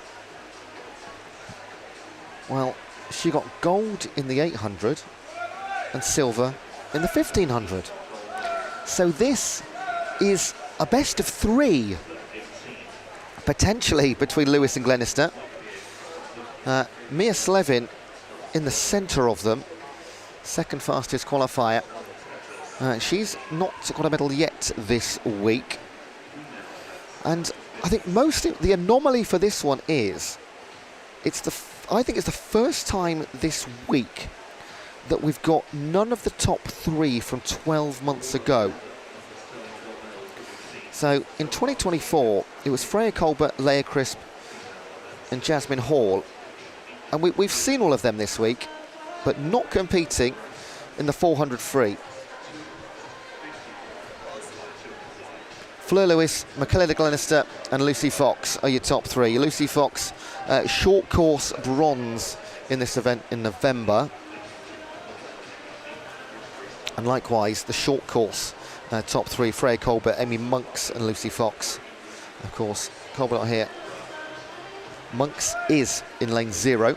well, she got gold in the 800 and silver in the 1500. So this is a best of 3, potentially, between Lewis and Glenister. Mia Slevin in the centre of them, second fastest qualifier. She's not got a medal yet this week. And I think the anomaly for this one is, I think it's the first time this week that we've got none of the top 3 from 12 months ago. So in 2024, it was Freya Colbert, Leah Crisp and Jasmine Hall. And we've seen all of them this week, but not competing in the 400 free. Fleur Lewis, Michaela Glenister and Lucy Fox are your top 3. Lucy Fox, short course bronze in this event in November. And likewise, the short course top 3, Freya Colbert, Amy Monks and Lucy Fox. Of course, Colbert not here. Monks is in lane 0.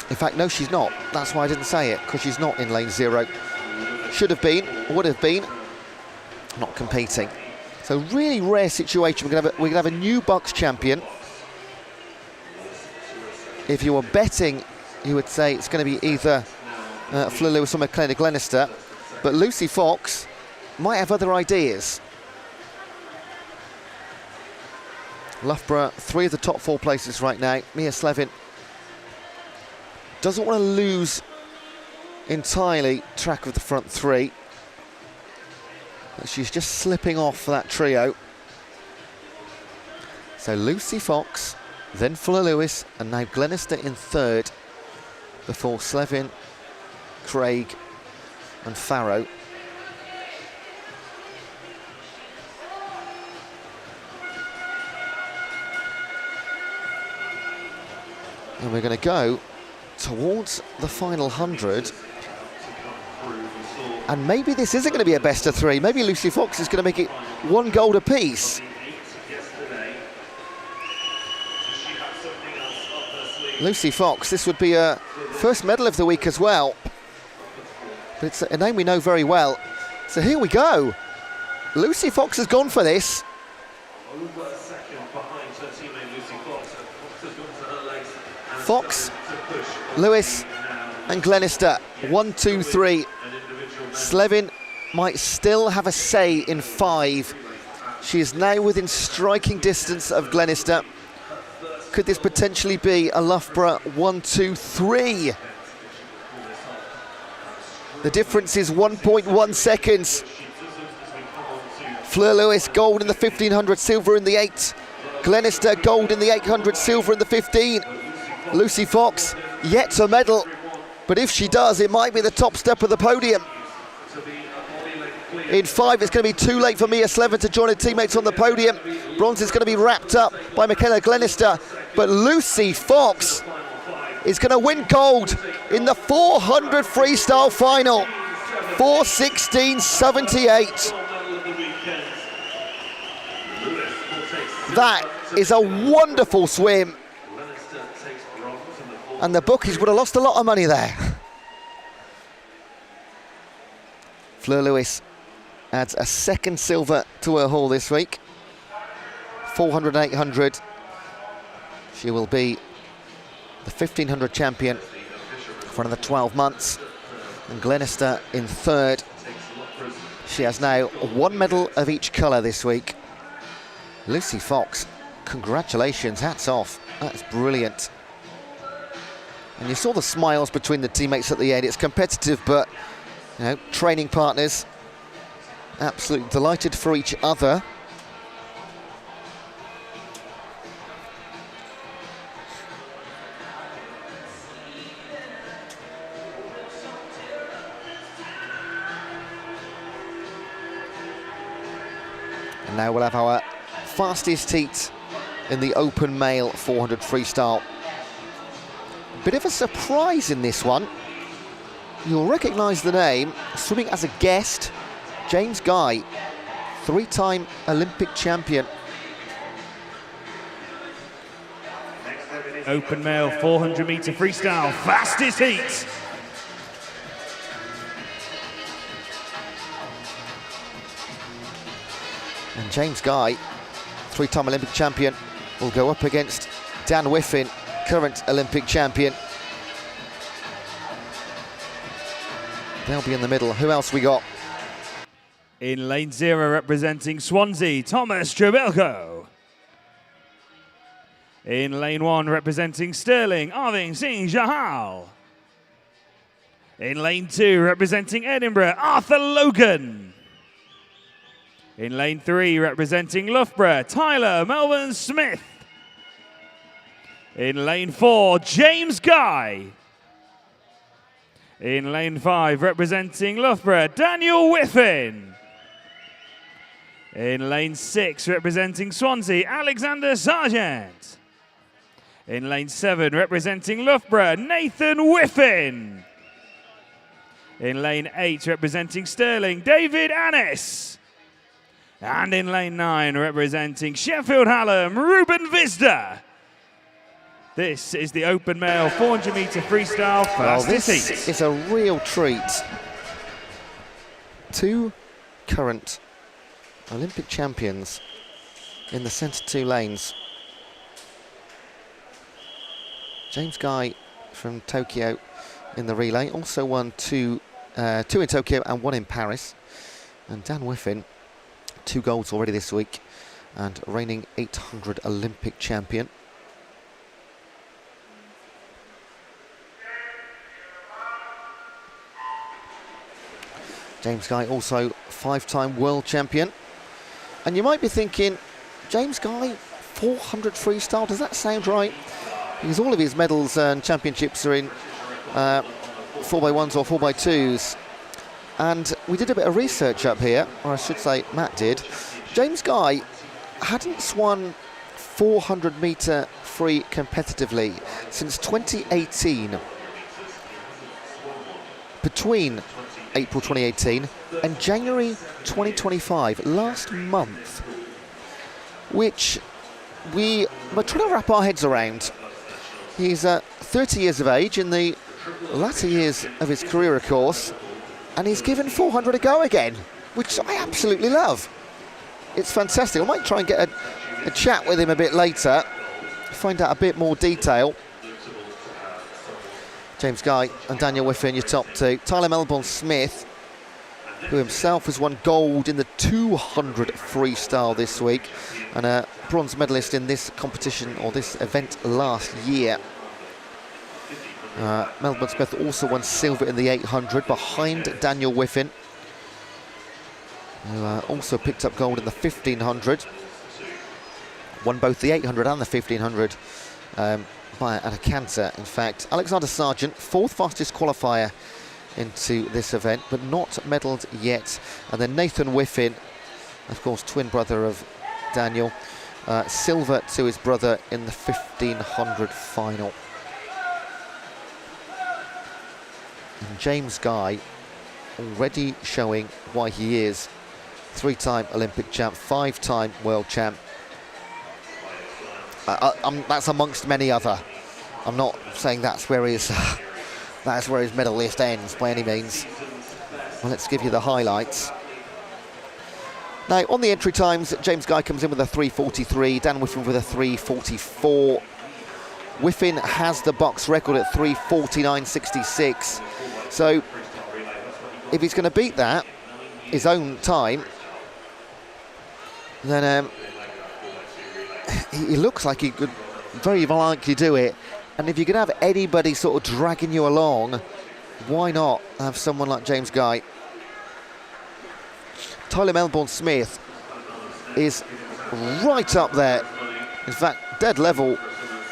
In fact, no, she's not. That's why I didn't say it, because she's not in lane 0. Should have been, would have been, not competing. So really rare situation. We're gonna have a new BUCS champion. If you were betting, you would say it's going to be either Fleur Lewis or Michaela Glenister, but Lucy Fox might have other ideas. Loughborough, 3 of the top 4 places right now. Mia Slevin doesn't want to lose entirely track of the front 3. But she's just slipping off for that trio. So Lucy Fox, then Fleur Lewis, and now Glenister in 3rd, before Slevin, Craig and Farrow. And we're going to go towards the final 100. And maybe this isn't going to be a best of 3. Maybe Lucy Fox is going to make it 1 gold apiece. Lucy Fox, this would be her first medal of the week as well. But it's a name we know very well. So here we go. Lucy Fox has gone for this. Fox, Lewis and Glenister, 1, 2, 3. Slevin might still have a say in 5. She is now within striking distance of Glenister. Could this potentially be a Loughborough 1, 2, 3? The difference is 1.1 seconds. Fleur Lewis, gold in the 1500, silver in the 8. Glenister, gold in the 800, silver in the 15. Lucy Fox, yet to medal, but if she does, it might be the top step of the podium. In 5, it's going to be too late for Mia Slevin to join her teammates on the podium. Bronze is going to be wrapped up by Michaela Glenister, but Lucy Fox is going to win gold in the 400 freestyle final. 4:16.78. That is a wonderful swim. And the bookies would have lost a lot of money there. Fleur Lewis adds a second silver to her haul this week. 400 and 800. She will be the 1500 champion for another 12 months. And Glenister in third. She has now one medal of each colour this week. Lucy Fox, congratulations, hats off. That's brilliant. And you saw the smiles between the teammates at the end. It's competitive, but you know, training partners, absolutely delighted for each other. And now we'll have our fastest heat in the open male 400 freestyle. Bit of a surprise in this one. You'll recognise the name, swimming as a guest, James Guy, three-time Olympic champion. Open male 400 metre freestyle, fastest heat. And James Guy, three-time Olympic champion, will go up against Dan Whiffin, current Olympic champion. They'll be in the middle. Who else we got? In lane 0, representing Swansea, Thomas Trebelko. In lane 1, representing Stirling, Arvind Singh Jahal. In lane 2, representing Edinburgh, Arthur Logan. In lane 3, representing Loughborough, Tyler Melvin Smith. In lane 4, James Guy. In lane 5, representing Loughborough, Daniel Whiffin. In lane 6, representing Swansea, Alexander Sargent. In lane 7, representing Loughborough, Nathan Whiffin. In lane 8, representing Stirling, David Annis. And in lane 9, representing Sheffield Hallam, Ruben Visda. This is the open male 400 metre freestyle fastest heat. This is a real treat. Two current Olympic champions in the centre two lanes. James Guy from Tokyo in the relay, also won two in Tokyo and one in Paris. And Dan Whiffin, 2 golds already this week, and reigning 800 Olympic champion. James Guy, also 5-time world champion. And you might be thinking, James Guy, 400 freestyle, does that sound right? Because all of his medals and championships are in 4x1s or 4x2s. And we did a bit of research up here, or I should say Matt did. James Guy hadn't swum 400 metre free competitively since 2018. Between April 2018 and January 2025, last month, which we were trying to wrap our heads around. He's 30 years of age, in the latter years of his career, of course, and he's given 400 a go again, which I absolutely love. It's fantastic. I might try and get a chat with him a bit later, find out a bit more detail. James Guy and Daniel Whiffin, your top two. Tyler Melbourne Smith, who himself has won gold in the 200 freestyle this week, and a bronze medalist in this competition, or this event, last year. Melbourne Smith also won silver in the 800 behind Daniel Whiffin, who also picked up gold in the 1500. Won both the 800 and the 1500 at a canter, in fact. Alexander Sargent, 4th fastest qualifier into this event, but not medalled yet. And then Nathan Whiffin, of course, twin brother of Daniel, silver to his brother in the 1500 final. And James Guy already showing why he is 3-time Olympic champ, 5-time world champ. That's amongst many other. I'm not saying that's where his medal list ends by any means. Well, let's give you the highlights. Now, on the entry times, James Guy comes in with a 3:43, Dan Whiffen with a 3:44. Whiffen has the BUCS record at 3:49.66. So, if he's going to beat that, his own time, then he looks like he could very likely do it. And if you're going to have anybody sort of dragging you along, why not have someone like James Guy? Tyler Melbourne-Smith is right up there. In fact, dead level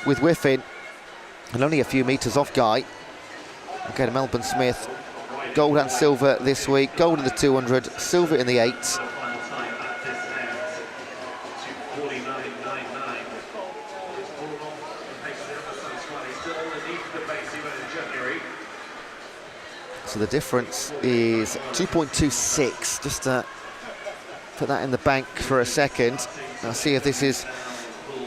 with Whiffen and only a few metres off Guy. Okay, Melbourne-Smith, gold and silver this week. Gold in the 200, silver in the 8. So the difference is 2.26, just to put that in the bank for a second. I'll see if this is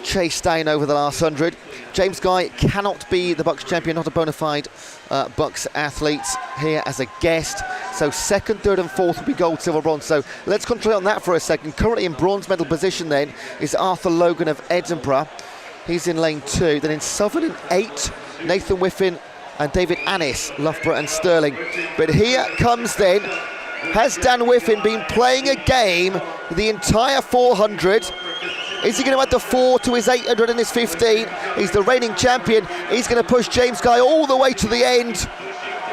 chased down over the last 100. James Guy cannot be the BUCS champion, not a bona fide BUCS athlete here as a guest. So second, third and fourth will be gold, silver, bronze. So let's concentrate on that for a second. Currently in bronze medal position then is Arthur Logan of Edinburgh. He's in lane 2. Then in Southern in 8, Nathan Whiffen and David Annis, Loughborough and Stirling. But here comes then, has Dan Whiffen been playing a game the entire 400? Is he going to add the 4 to his 800 and his 15? He's the reigning champion. He's going to push James Guy all the way to the end.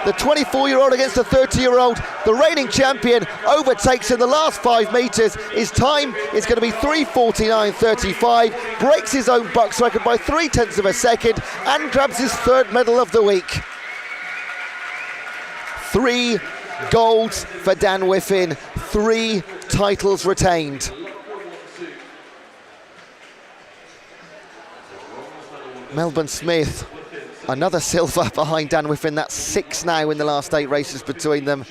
The 24-year-old against the 30-year-old. The reigning champion overtakes in the last 5 metres. His time is going to be 3:49.35. Breaks his own BUCS record by 0.3 of a second and grabs his 3rd medal of the week. 3 golds for Dan Whiffen. 3 titles retained. Melbourne-Smith, another silver behind Dan Whiffen. That's 6 now in the last 8 races between them.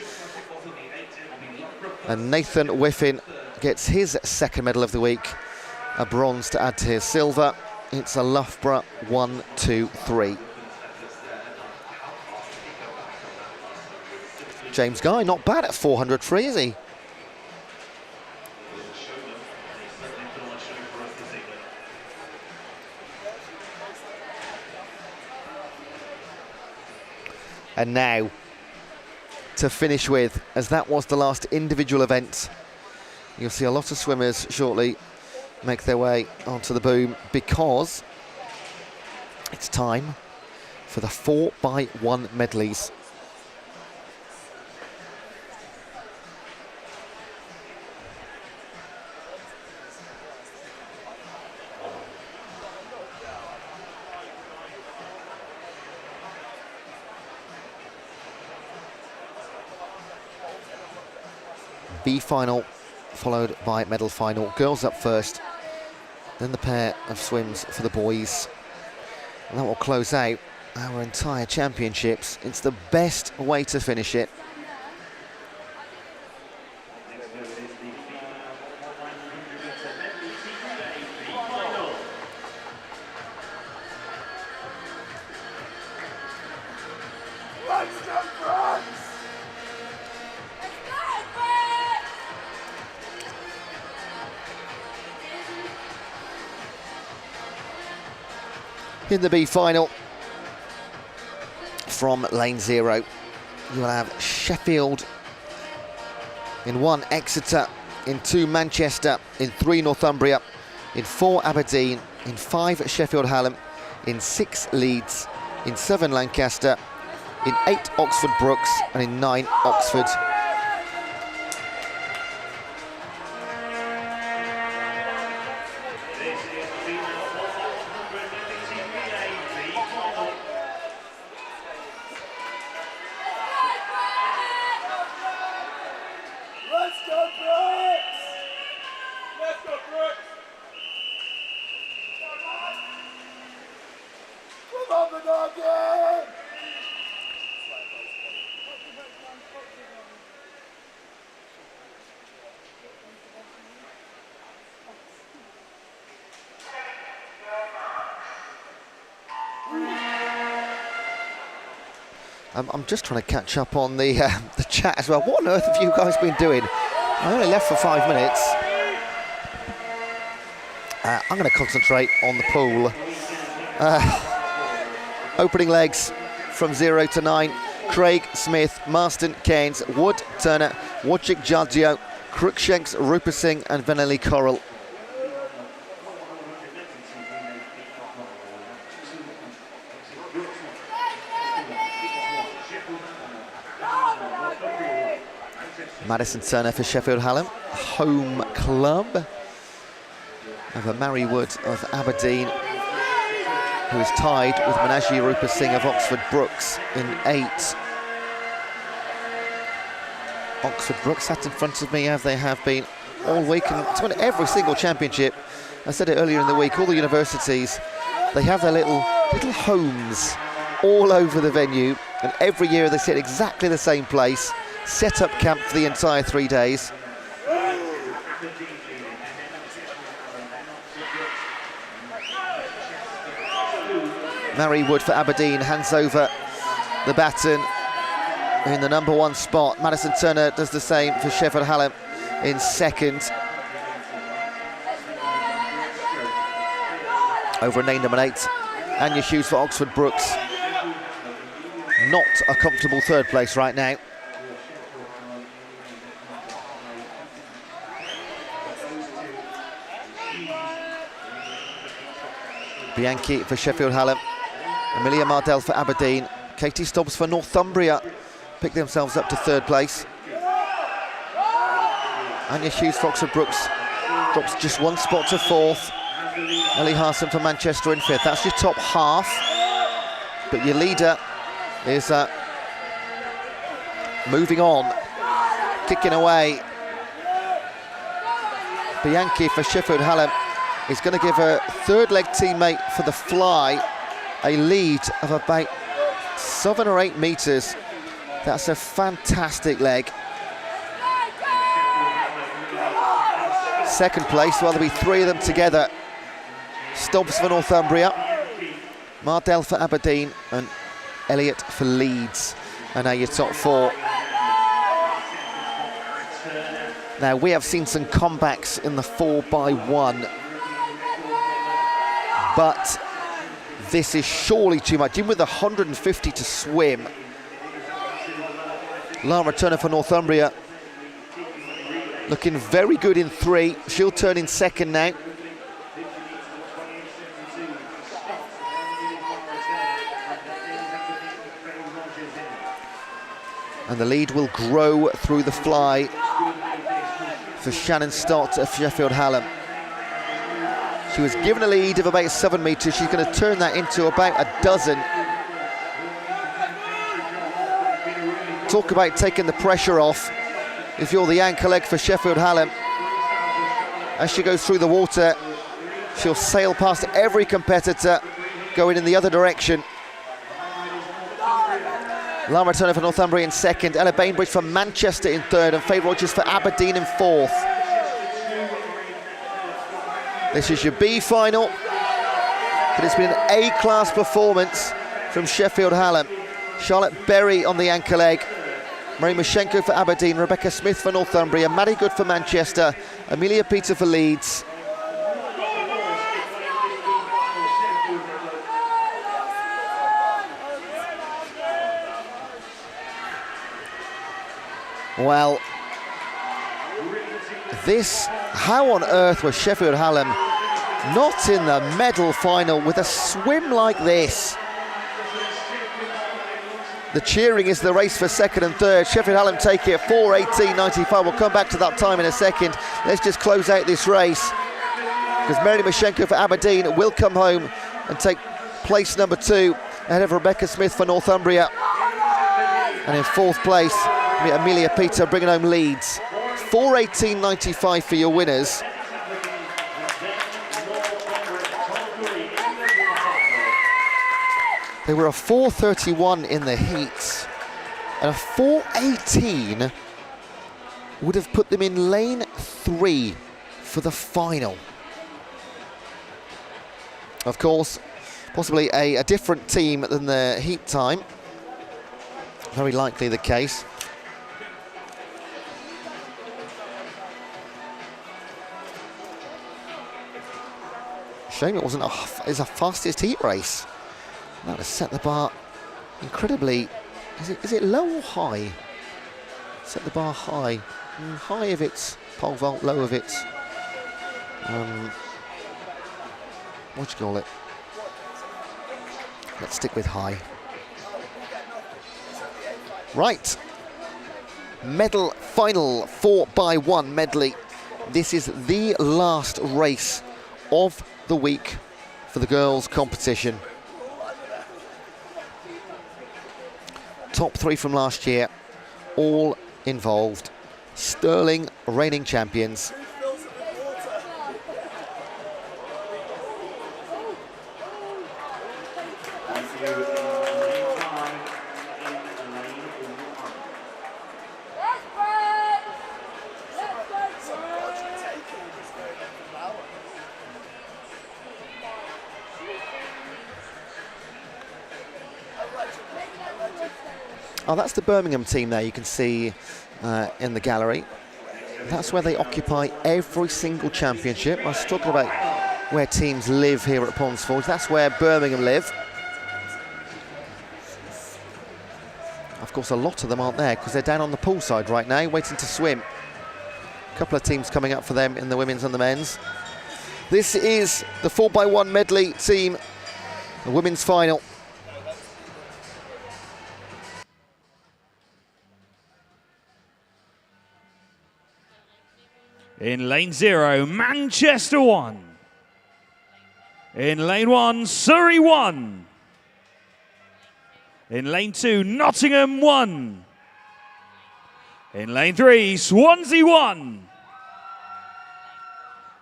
And Nathan Whiffen gets his 2nd medal of the week, a bronze to add to his silver. It's a Loughborough 1, 2, 3. James Guy, not bad at 400 free, is he? And now, to finish with, as that was the last individual event, you'll see a lot of swimmers shortly make their way onto the boom, because it's time for the 4x1 medleys. B final, followed by medal final. Girls up first, then the pair of swims for the boys. And that will close out our entire championships. It's the best way to finish it. In the B final, from lane 0, you will have Sheffield in 1, Exeter in 2, Manchester in 3, Northumbria in 4, Aberdeen in 5, Sheffield Hallam in 6, Leeds in 7, Lancaster in 8, Oxford Brookes and in 9, Oxford. I'm just trying to catch up on the chat as well. What on earth have you guys been doing? I only left for 5 minutes. I'm going to concentrate on the pool. Opening legs from 0 to 9. Craig, Smith, Marston, Keynes, Wood, Turner, Wojcik, Jardio, Cruikshanks, Rupert and Vanelli Coral. Madison Turner for Sheffield Hallam, home club. Over Mary Wood of Aberdeen, who is tied with Manaji Rupa Singh of Oxford Brookes in 8. Oxford Brookes sat in front of me, as they have been all week, and to win every single championship. I said it earlier in the week, all the universities, they have their little homes all over the venue, and every year they sit exactly the same place, set up camp for the entire 3 days. Mary Wood for Aberdeen hands over the baton in the #1 spot. Madison Turner does the same for Sheffield Hallam in 2nd. Over in lane #8, Anya Hughes for Oxford Brookes. Not a comfortable 3rd place right now. Bianchi for Sheffield Hallam. Amelia Mardell for Aberdeen. Katie Stobbs for Northumbria pick themselves up to 3rd place. Anya Hughes for Oxford Brookes drops just 1 spot to 4th. Ellie Harson for Manchester in 5th. That's your top half, but your leader is moving on, kicking away. Bianchi for Sheffield Hallam is going to give her 3rd leg teammate for the fly a lead of about 7 or 8 metres. That's a fantastic leg. 2nd place, well, there'll be 3 of them together. Stobbs for Northumbria, Mardell for Aberdeen, and Elliott for Leeds. And now your top 4. Now, we have seen some comebacks in the 4x1, but this is surely too much. Even with 150 to swim. Lara Turner for Northumbria looking very good in 3. She'll turn in 2nd now. And the lead will grow through the fly for Shannon Stott of Sheffield Hallam. She was given a lead of about 7 metres. She's going to turn that into about a dozen. Talk about taking the pressure off if you're the anchor leg for Sheffield Hallam. As she goes through the water, she'll sail past every competitor going in the other direction. Lara Turner for Northumbria in 2nd, Ella Bainbridge for Manchester in 3rd, and Faye Rogers for Aberdeen in 4th. This is your B final, but it's been an A-class performance from Sheffield Hallam. Charlotte Berry on the anchor leg, Marie Mashenko for Aberdeen, Rebecca Smith for Northumbria, Maddie Good for Manchester, Amelia Peter for Leeds. Well, this, how on earth was Sheffield Hallam not in the medal final with a swim like this? The cheering is the race for 2nd and 3rd. Sheffield Hallam take it 4:18.95. We'll come back to that time in a second. Let's just close out this race, because Mary Mashenko for Aberdeen will come home and take place #2 ahead of Rebecca Smith for Northumbria. And in 4th place, Amelia Peter bringing home Leeds. 4:18.95 for your winners. They were a 4:31 in the heats, and a 4:18 would have put them in lane 3 for the final. Of course, possibly a different team than the heat time. very likely the case. Shame it wasn't a fastest heat race. That has set the bar incredibly. Is it low or high? Set the bar high. High if it's pole vault, low if it's what do you call it? Let's stick with high. Right. Medal final 4x1 medley. This is the last race of the week for the girls' competition. Top 3 from last year, all involved. Sterling reigning champions. Oh, that's the Birmingham team there, you can see in the gallery. That's where they occupy every single championship. I was talking about where teams live here at Ponds Forge. That's where Birmingham live. Of course, a lot of them aren't there because they're down on the poolside right now, waiting to swim. A couple of teams coming up for them in the women's and the men's. This is the 4x1 medley team, the women's final. In lane 0, Manchester 1. In lane 1, Surrey 1. In lane 2, Nottingham 1. In lane 3, Swansea 1.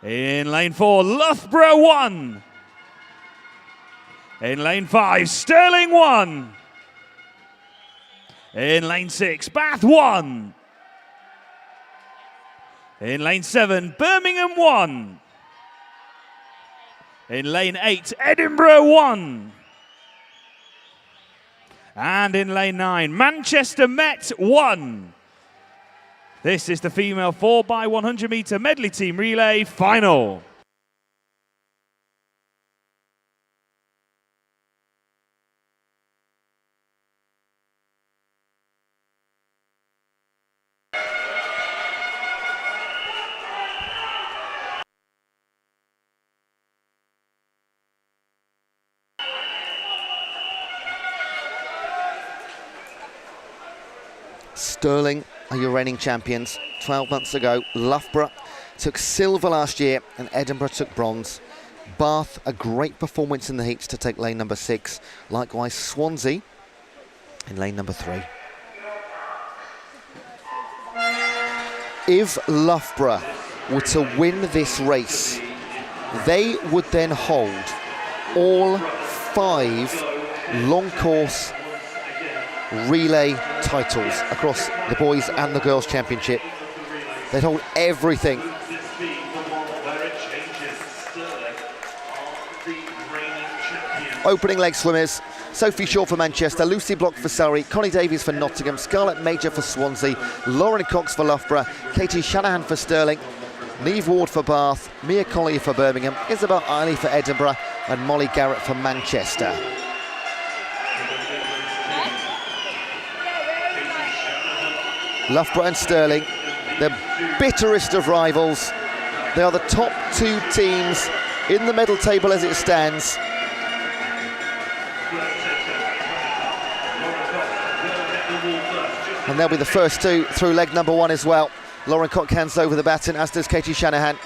In lane 4, Loughborough 1. In lane 5, Stirling 1. In lane 6, Bath 1. In lane 7, Birmingham 1. In lane 8, Edinburgh 1. And in lane 9, Manchester Met 1. This is the female 4x100 metre medley team relay final. Stirling are your reigning champions. 12 months ago, Loughborough took silver last year and Edinburgh took bronze. Bath, a great performance in the heats to take lane number 6. Likewise, Swansea in lane number 3. If Loughborough were to win this race, they would then hold all 5 long course relay titles across the boys and the girls championship. They'd hold everything. Opening leg swimmers: Sophie Shaw for Manchester, Lucy Block for Surrey, Connie Davies for Nottingham, Scarlett Major for Swansea, Lauren Cox for Loughborough, Katie Shanahan for Stirling, Neve Ward for Bath, Mia Collier for Birmingham, Isabel Eiley for Edinburgh and Molly Garrett for Manchester. Loughborough and Stirling, the bitterest of rivals. They are the top 2 teams in the medal table as it stands. And they'll be the first 2 through leg number 1 as well. Lauren Cock hands over the baton, as does Katie Shanahan.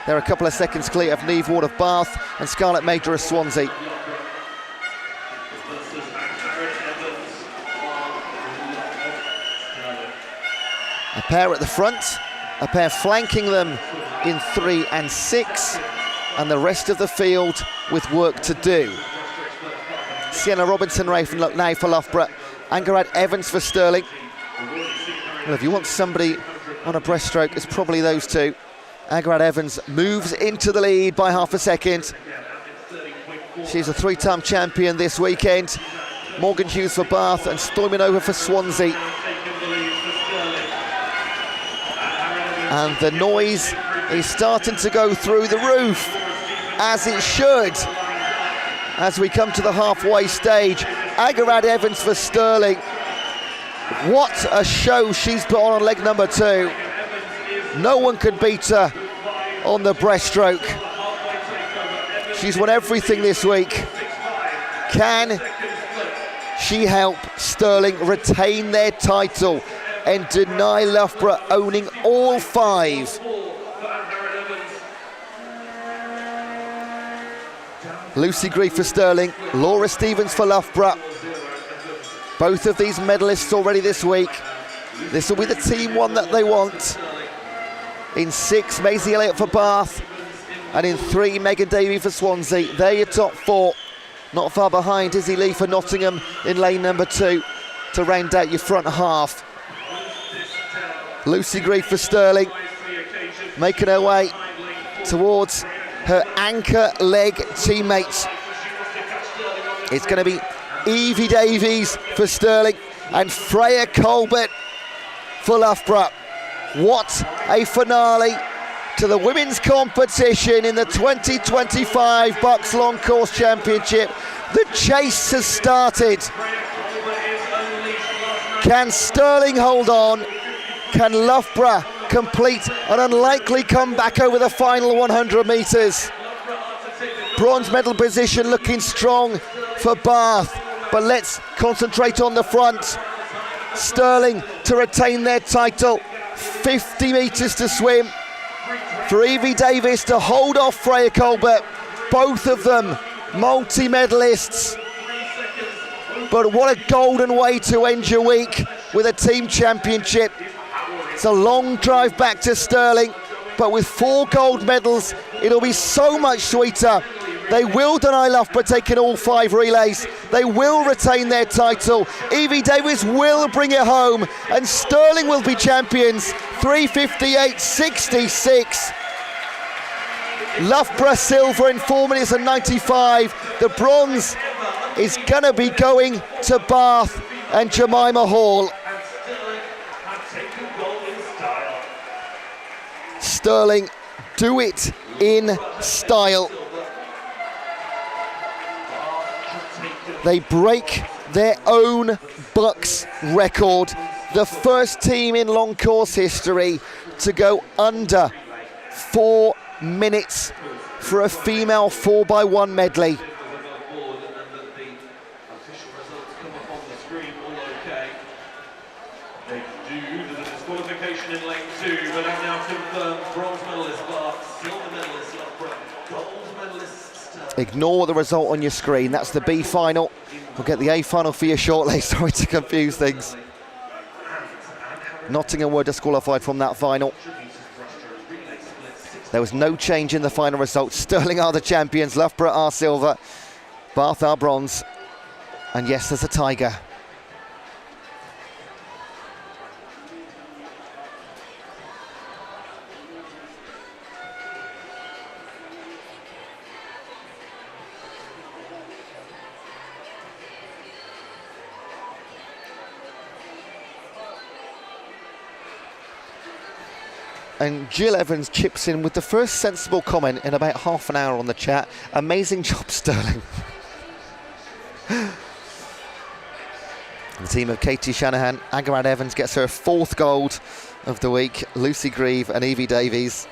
They're a couple of seconds clear of Neve Ward of Bath and Scarlett Major of Swansea. A pair at the front, a pair flanking them in 3 and 6, and the rest of the field with work to do. Sienna Robinson-Rafe now for Loughborough, Angarad Evans for Stirling. Well, if you want somebody on a breaststroke, it's probably those 2. Angarad Evans moves into the lead by half a second. She's a 3-time champion this weekend. Morgan Hughes for Bath, and Stoyman over for Swansea. And the noise is starting to go through the roof, as it should, as we come to the halfway stage. Agarad Evans for Sterling. What a show she's put on leg number 2. No one could beat her on the breaststroke. She's won everything this week. Can she help Sterling retain their title and deny Loughborough owning all 5? Lucy Grieve for Sterling, Laura Stevens for Loughborough. Both of these medalists already this week. This will be the team one that they want. In 6, Maisie Elliott for Bath, and in 3, Megan Davey for Swansea. They're your top 4. Not far behind, Izzy Lee for Nottingham in lane number 2 to round out your front half. Lucy Grieve for Sterling, making her way towards her anchor leg teammates. It's going to be Evie Davies for Sterling and Freya Colbert for Loughborough. What a finale to the women's competition in the 2025 BUCS Long Course Championship. The chase has started. Can Sterling hold on? Can Loughborough complete an unlikely comeback over the final 100 metres? Bronze medal position looking strong for Bath, but let's concentrate on the front. Sterling to retain their title. 50 metres to swim for Evie Davis to hold off Freya Colbert. Both of them multi-medalists. But what a golden way to end your week with a team championship. It's a long drive back to Sterling, but with 4 gold medals, it'll be so much sweeter. They will deny Loughborough taking all 5 relays. They will retain their title. Evie Davis will bring it home, and Sterling will be champions. 3:58.66. Loughborough silver in 4 minutes and 95. The bronze is going to be going to Bath and Jemima Hall. Sterling do it in style. They break their own BUCS record. The first team in long course history to go under 4 minutes for a female 4x1 medley. Disqualification in lane 2, but I've now confirmed bronze medalist Bath, silver medalist Loughborough, gold medalist Sterling. Ignore the result on your screen. That's the B final. We'll get the A final for you shortly. Sorry to confuse things. Nottingham were disqualified from that final. There was no change in the final result. Sterling are the champions, Loughborough are silver, Bath are bronze, and yes, there's a tiger. And Jill Evans chips in with the first sensible comment in about half an hour on the chat. Amazing job, Sterling. The team of Katie Shanahan, Agarad Evans gets her 4th gold of the week. Lucy Grieve and Evie Davies.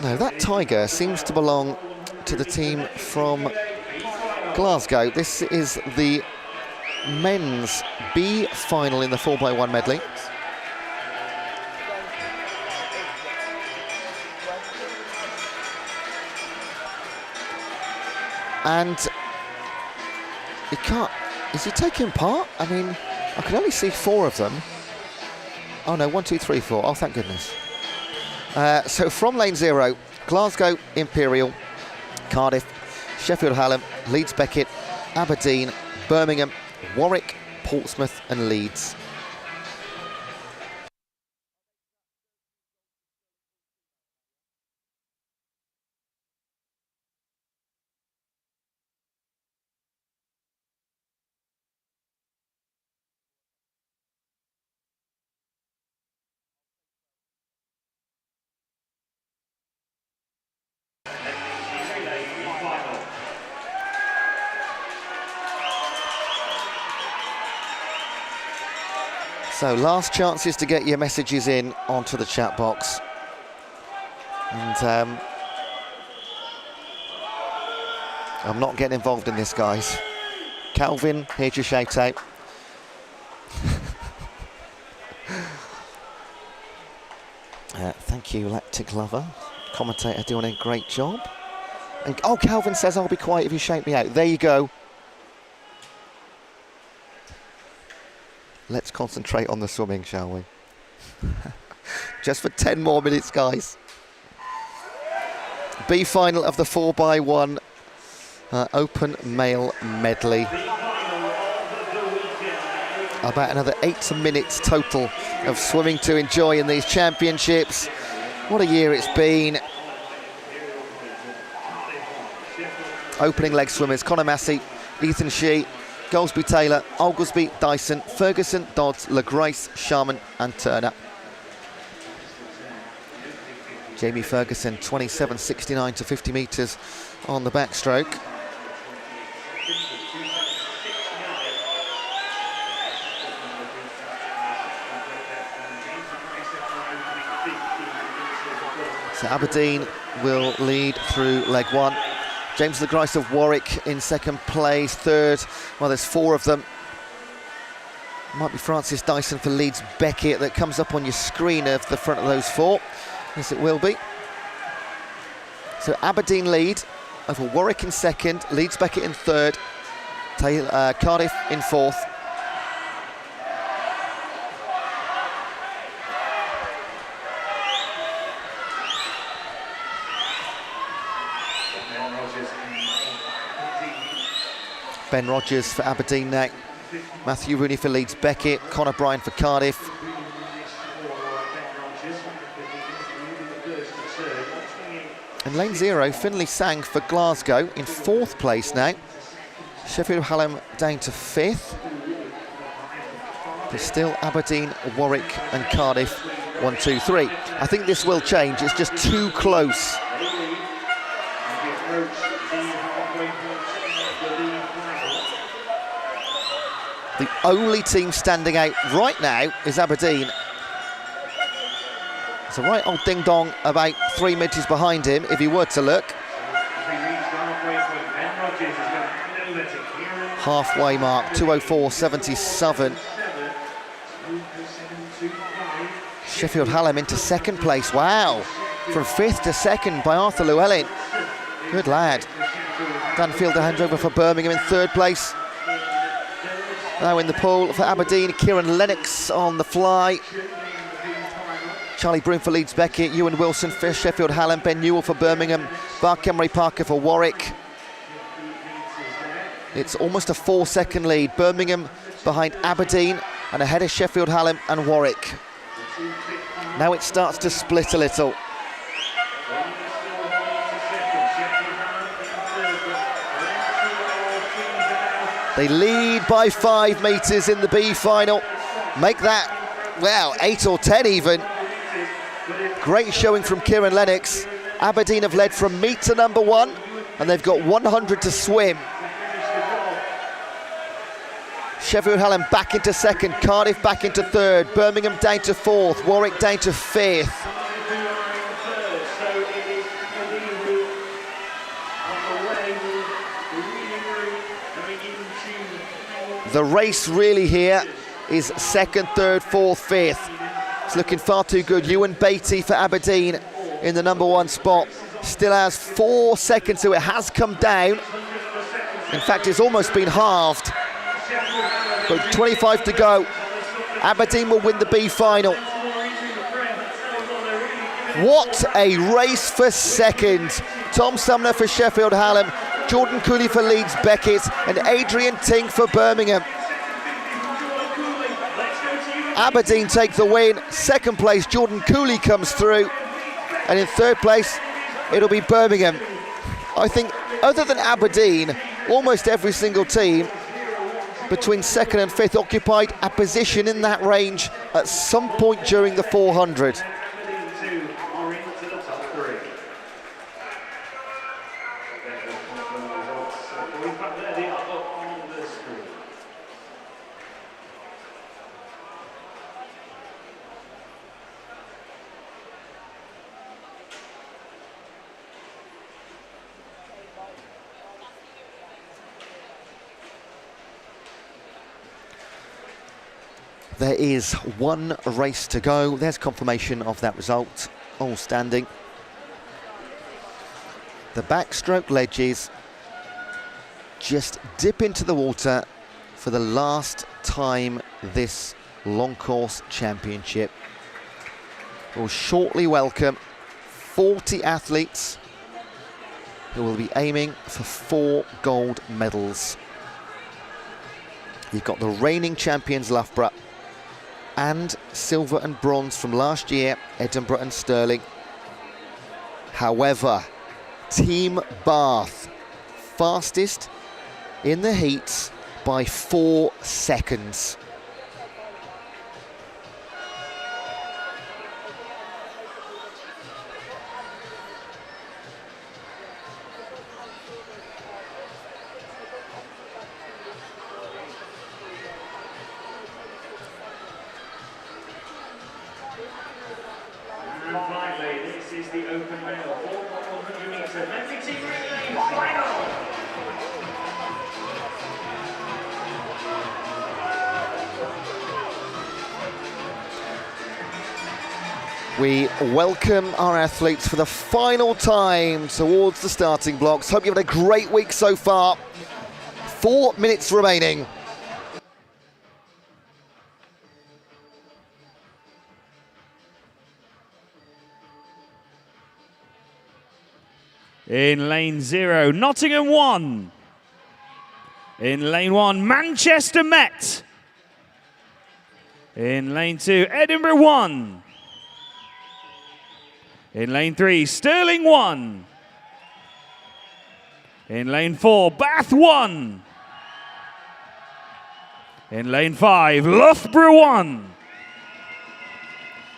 Now that tiger seems to belong to the team from Glasgow. This is the men's B final in the 4x1 medley. And he can't, is he taking part? I mean, I can only see 4 of them. Oh no, 1, 2, 3, 4, oh thank goodness. So from lane 0, Glasgow, Imperial, Cardiff, Sheffield Hallam, Leeds Beckett, Aberdeen, Birmingham, Warwick, Portsmouth and Leeds. So last chances to get your messages in onto the chat box. And I'm not getting involved in this, guys. Calvin, here's your shout out. Thank you, Lactic Lover. Commentator doing a great job. And oh, Calvin says I'll be quiet if you shout me out. There you go. Let's concentrate on the swimming, shall we? Just for 10 more minutes, guys. B final of the 4x1 open male medley. About another 8 minutes total of swimming to enjoy in these championships. What a year it's been. Opening leg swimmers, Conor Massey, Ethan Shee, Goldsby Taylor, Oglesby, Dyson, Ferguson, Dodds, LaGrace, Sharman and Turner. Jamie Ferguson, 27.69 to 50 metres on the backstroke. So Aberdeen will lead through leg one. James LaGrice of Warwick in second place, third. Well, there's 4 of them. Might be Francis Dyson for Leeds Beckett that comes up on your screen of the front of those 4. Yes, it will be. So Aberdeen lead over Warwick in second, Leeds Beckett in third, Cardiff in fourth. Ben Rogers for Aberdeen now. Matthew Rooney for Leeds Beckett, Conor Bryan for Cardiff. And lane 0, Finlay Sang for Glasgow in 4th place now. Sheffield Hallam down to 5th. There's still Aberdeen, Warwick and Cardiff, 1, 2, 3. I think this will change, it's just too close. The only team standing out right now is Aberdeen. It's a right old ding-dong about 3 metres behind him, if he were to look. Halfway mark, 2:04.77. Sheffield Hallam into second place, wow. From 5th to 2nd by Arthur Llewellyn. Good lad. Dan Fielder hands over for Birmingham in 3rd place. Now in the pool for Aberdeen, Kieran Lennox on the fly. Charlie Broom for Leeds Beckett, Ewan Wilson for Sheffield Hallam, Ben Newell for Birmingham, Bark Emery Parker for Warwick. It's almost a 4-second lead. Birmingham behind Aberdeen and ahead of Sheffield Hallam and Warwick. Now it starts to split a little. They lead by 5 metres in the B final. Make that, well, 8 or 10 even. Great showing from Kieran Lennox. Aberdeen have led from meet to number 1, and they've got 100 to swim. Sheffield Hallam back into 2nd, Cardiff back into 3rd, Birmingham down to 4th, Warwick down to 5th. The race really here is 2nd, 3rd, 4th, 5th. It's looking far too good. Ewan Beatty for Aberdeen in the number 1 spot. Still has 4 seconds, so it has come down. In fact, it's almost been halved. But 25 to go. Aberdeen will win the B final. What a race for 2nd. Tom Sumner for Sheffield Hallam, Jordan Cooley for Leeds Beckett and Adrian Ting for Birmingham. Aberdeen take the win. 2nd place, Jordan Cooley comes through. And in 3rd place, it'll be Birmingham. I think other than Aberdeen, almost every single team between 2nd and 5th occupied a position in that range at some point during the 400. There is one race to go. There's confirmation of that result. All standing. The backstroke ledges just dip into the water for the last time this long course championship. We'll shortly welcome 40 athletes who will be aiming for 4 gold medals. You've got the reigning champions Loughborough and silver and bronze from last year, Edinburgh and Stirling. However, Team Bath, fastest in the heats by 4 seconds. This is the open male 4x100 metre medley team relay final. We welcome our athletes for the final time towards the starting blocks. Hope you've had a great week so far. 4 minutes remaining. In lane 0, Nottingham 1. In lane 1, Manchester Met. In lane 2, Edinburgh 1. In lane 3, Stirling 1. In lane 4, Bath 1. In lane 5, Loughborough 1.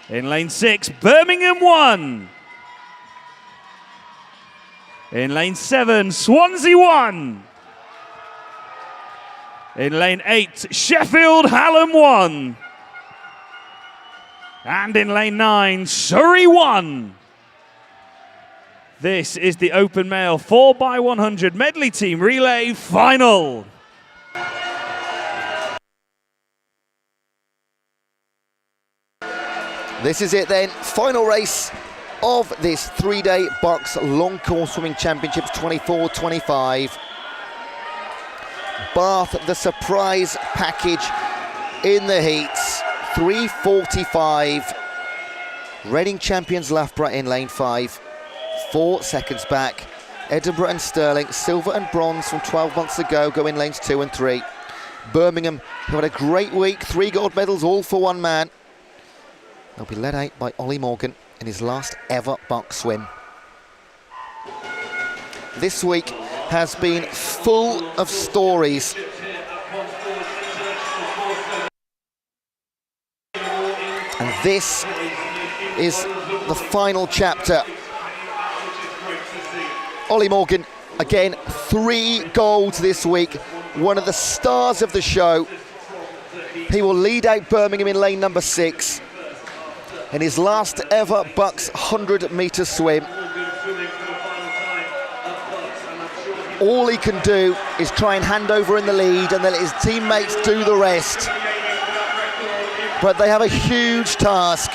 In lane 6, Birmingham 1. In lane 7, Swansea 1. In lane 8, Sheffield Hallam 1. And in lane 9, Surrey 1. This is the open male 4x100 medley team relay final. This is it then, final race of this 3-day BUCS Long Course Swimming Championships 24-25. Bath, the surprise package in the heats, 3:45. Reigning champions Loughborough in lane 5, 4 seconds back. Edinburgh and Stirling, silver and bronze from 12 months ago, go in lanes 2 and 3. Birmingham, who had a great week, 3 gold medals, all for one man. They'll be led out by Ollie Morgan in his last ever BUCS swim. This week has been full of stories. And this is the final chapter. Ollie Morgan, again, 3 golds this week, one of the stars of the show. He will lead out Birmingham in lane number 6. In his last ever BUCS 100-metre swim. All he can do is try and hand over in the lead and then let his teammates do the rest. But they have a huge task.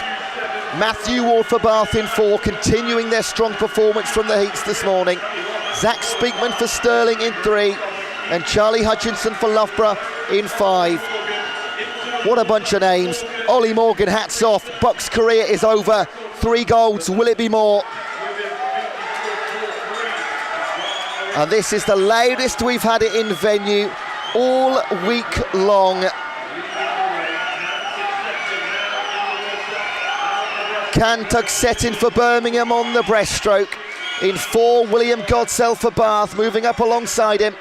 Matthew Ward for Bath in 4, continuing their strong performance from the heats this morning. Zach Speakman for Stirling in 3, and Charlie Hutchinson for Loughborough in 5. What a bunch of names. Ollie Morgan, hats off. BUCS' career is over. 3 golds, will it be more? And this is the loudest we've had it in venue all week long. Cantug setting for Birmingham on the breaststroke. In 4, William Godsell for Bath, moving up alongside him.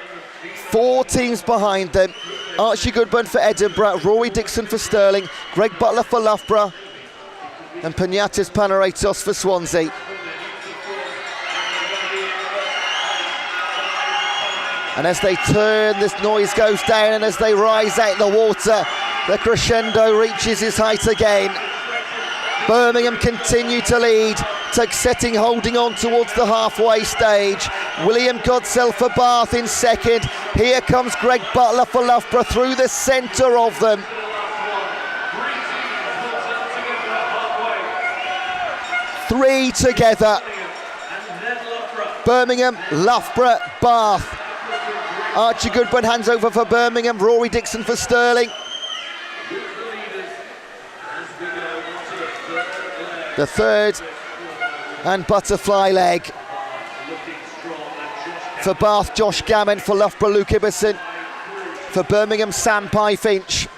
4 teams behind them. Archie Goodburn for Edinburgh, Rory Dixon for Stirling, Greg Butler for Loughborough, and Panayotis Panaraitos for Swansea. And as they turn, this noise goes down, and as they rise out the water, the crescendo reaches its height again. Birmingham continue to lead. Setting holding on towards the halfway stage. William Godsell for Bath in 2nd. Here comes Greg Butler for Loughborough through the centre of them. three together. Birmingham, Loughborough, Bath. Archie Goodburn hands over for Birmingham, Rory Dixon for Stirling. The third and butterfly leg. For Bath, Josh Gammon. For Loughborough, Luke Ibbison. For Birmingham, Sam Pye-Finch.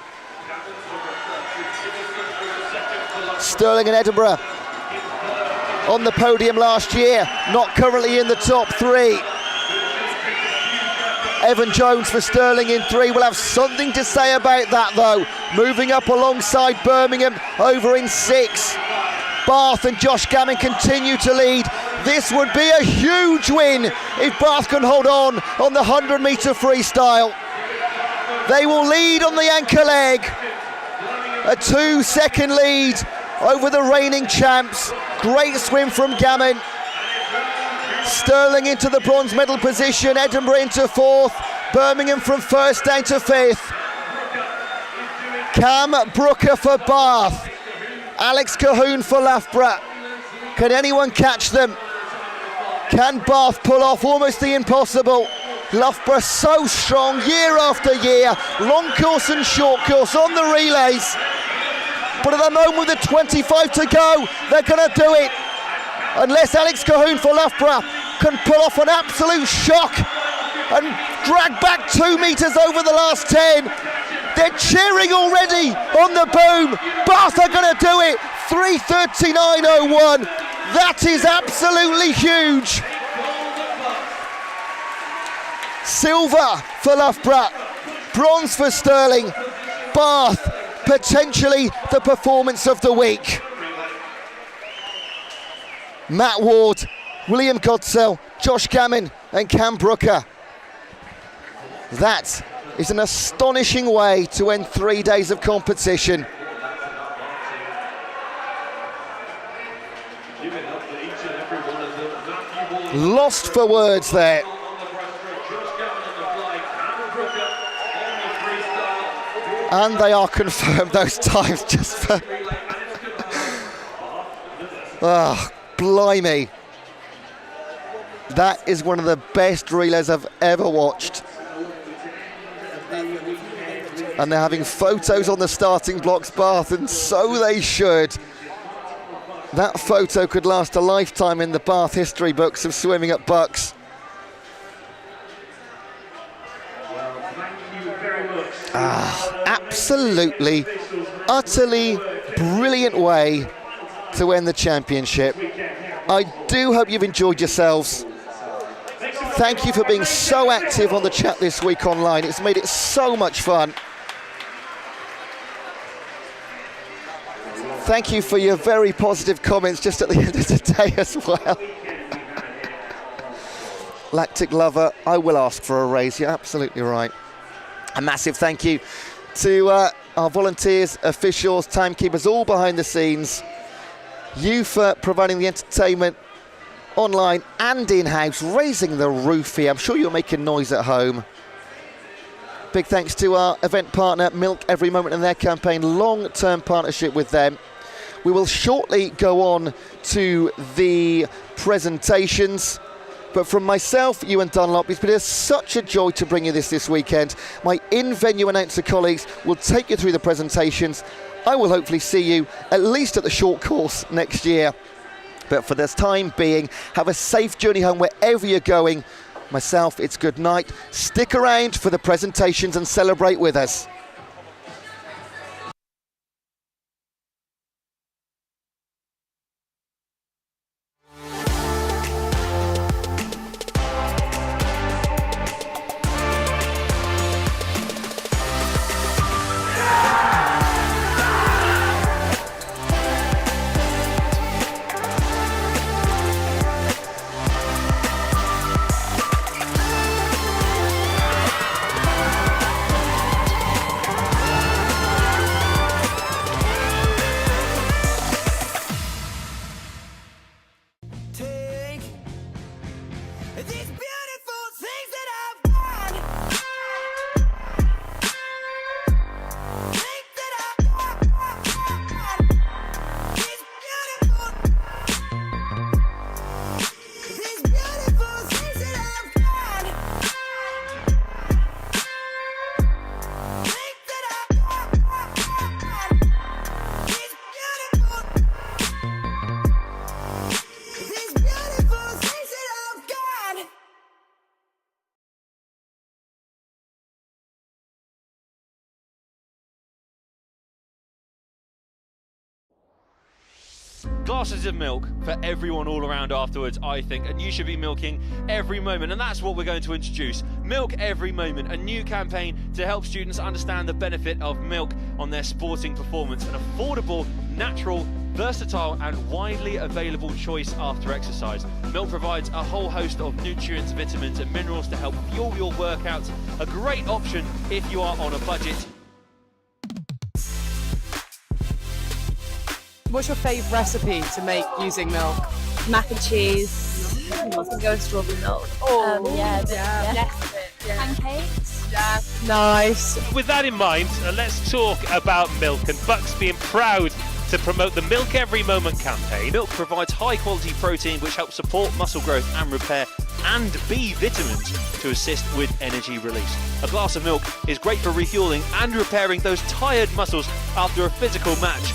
Stirling and Edinburgh on the podium last year, not currently in the top three. Evan Jones for Stirling in three. We'll have something to say about that though. Moving up alongside Birmingham over in six. Bath and Josh Gammon continue to lead. This would be a huge win if Bath can hold on the 100-metre freestyle. They will lead on the anchor leg. A 2-second lead over the reigning champs. Great swim from Gammon. Stirling into the bronze medal position, Edinburgh into fourth, Birmingham from first down to fifth. Cam Brooker for Bath, Alex Cahoon for Loughborough. Can anyone catch them? Can Bath pull off almost the impossible? Loughborough so strong year after year, long course and short course on the relays. But at the moment with the 25 to go, they're going to do it. Unless Alex Cahoon for Loughborough can pull off an absolute shock and drag back 2 metres over the last 10. They're cheering already on the boom. Bath are going to do it. 3:39.01. That is absolutely huge. Silver for Loughborough. Bronze for Stirling. Bath, potentially the performance of the week. Matt Ward, William Godsell, Josh Gammon and Cam Brooker. That is an astonishing way to end 3 days of competition. Lost for words there. And they are confirmed, those times, just for... Oh, blimey. That is one of the best relays I've ever watched. And they're having photos on the starting blocks, Bath, and so they should. That photo could last a lifetime in the Bath history books of swimming at BUCS. Absolutely, utterly brilliant way to end the championship. I do hope you've enjoyed yourselves. Thank you for being so active on the chat this week online. It's made it so much fun. Thank you for your very positive comments just at the end of the day as well. Lactic Lover, I will ask for a raise. You're absolutely right. A massive thank you to our volunteers, officials, timekeepers, all behind the scenes. You for providing the entertainment online and in-house, raising the roof here. I'm sure you're making noise at home. Big thanks to our event partner, Milk Every Moment, and their campaign, long-term partnership with them. We will shortly go on to the presentations. But from myself, Ewan Dunlop, it's been such a joy to bring you this weekend. My in-venue announcer colleagues will take you through the presentations. I will hopefully see you at least at the short course next year. But for this time being, have a safe journey home wherever you're going. Myself, it's good night. Stick around for the presentations and celebrate with us. Glasses of milk for everyone all around afterwards, I think, and you should be milking every moment, and that's what we're going to introduce. Milk Every Moment, a new campaign to help students understand the benefit of milk on their sporting performance. An affordable, natural, versatile and widely available choice after exercise. Milk provides a whole host of nutrients, vitamins and minerals to help fuel your workouts. A great option if you are on a budget. What's your favourite recipe to make using milk? Mac and cheese. I can go with strawberry milk. Pancakes. Yeah. Nice. With that in mind, let's talk about milk, and BUCS being proud to promote the Milk Every Moment campaign. Milk provides high quality protein which helps support muscle growth and repair, and B vitamins to assist with energy release. A glass of milk is great for refueling and repairing those tired muscles after a physical match.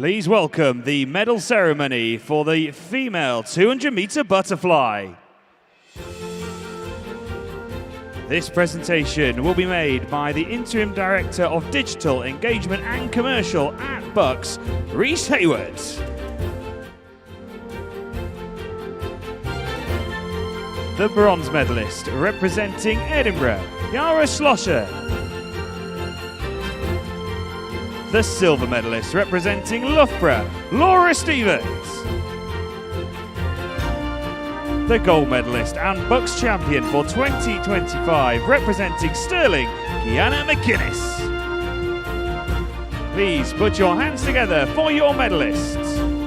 Please welcome the medal ceremony for the female 200-meter butterfly. This presentation will be made by the Interim Director of Digital Engagement and Commercial at BUCS, Rhys Hayward. The bronze medalist representing Edinburgh, Yara Schlosser. The silver medalist representing Loughborough, Laura Stevens. The gold medalist and BUCS champion for 2025 representing Stirling, Kiana McInnes. Please put your hands together for your medalists.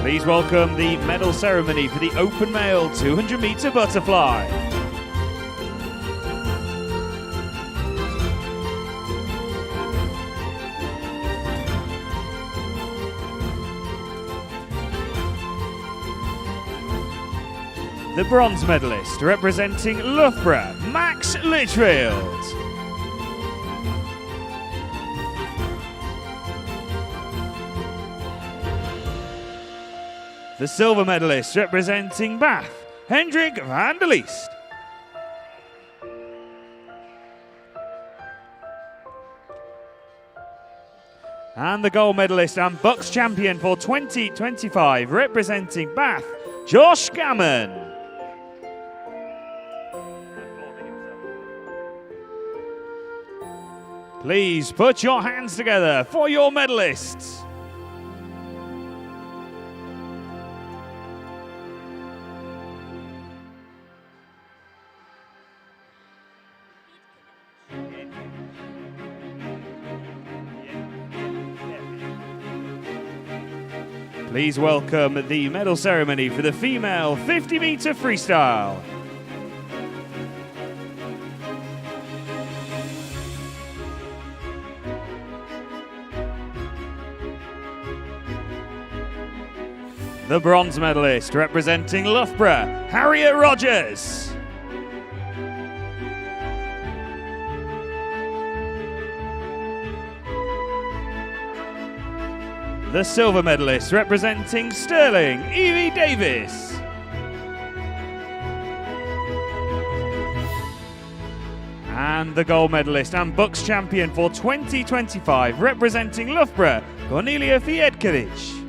Please welcome the medal ceremony for the open male 200-meter butterfly. The bronze medalist representing Loughborough, Max Litchfield. The silver medalist representing Bath, Hendrik van der Leest. And the gold medalist and BUCS champion for 2025 representing Bath, Josh Gammon. Please put your hands together for your medalists. Please welcome the medal ceremony for the female 50-meter freestyle. The bronze medalist representing Loughborough, Harriet Rogers. The silver medalist representing Stirling, Evie Davis. And the gold medalist and BUCS champion for 2025 representing Loughborough, Cornelia Fiedkiewicz.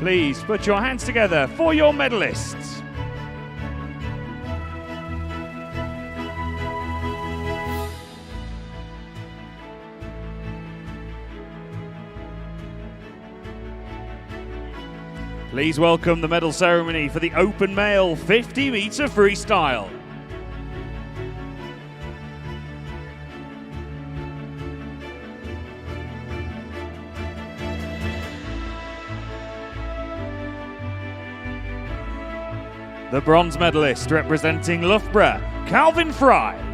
Please put your hands together for your medalists. Please welcome the medal ceremony for the open male 50-meter freestyle. The bronze medalist representing Loughborough, Calvin Fry.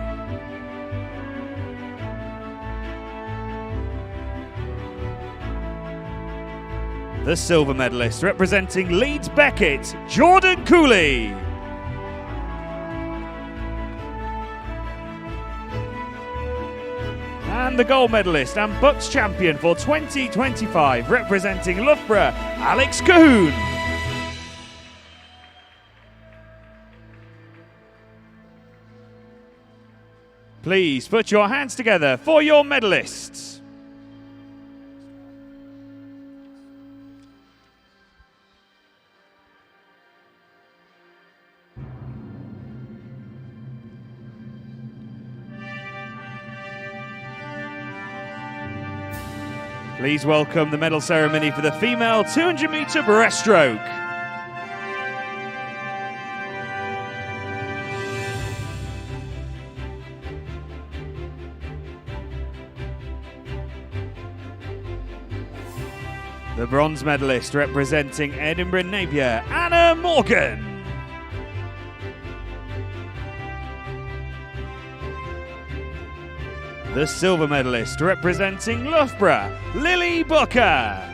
The silver medalist representing Leeds Beckett, Jordan Cooley. And the gold medalist and BUCS champion for 2025 representing Loughborough, Alex Cahoon. Please put your hands together for your medalists. Please welcome the medal ceremony for the female 200-meter breaststroke. The bronze medalist representing Edinburgh Napier, Anna Morgan. The silver medalist representing Loughborough, Lily Booker.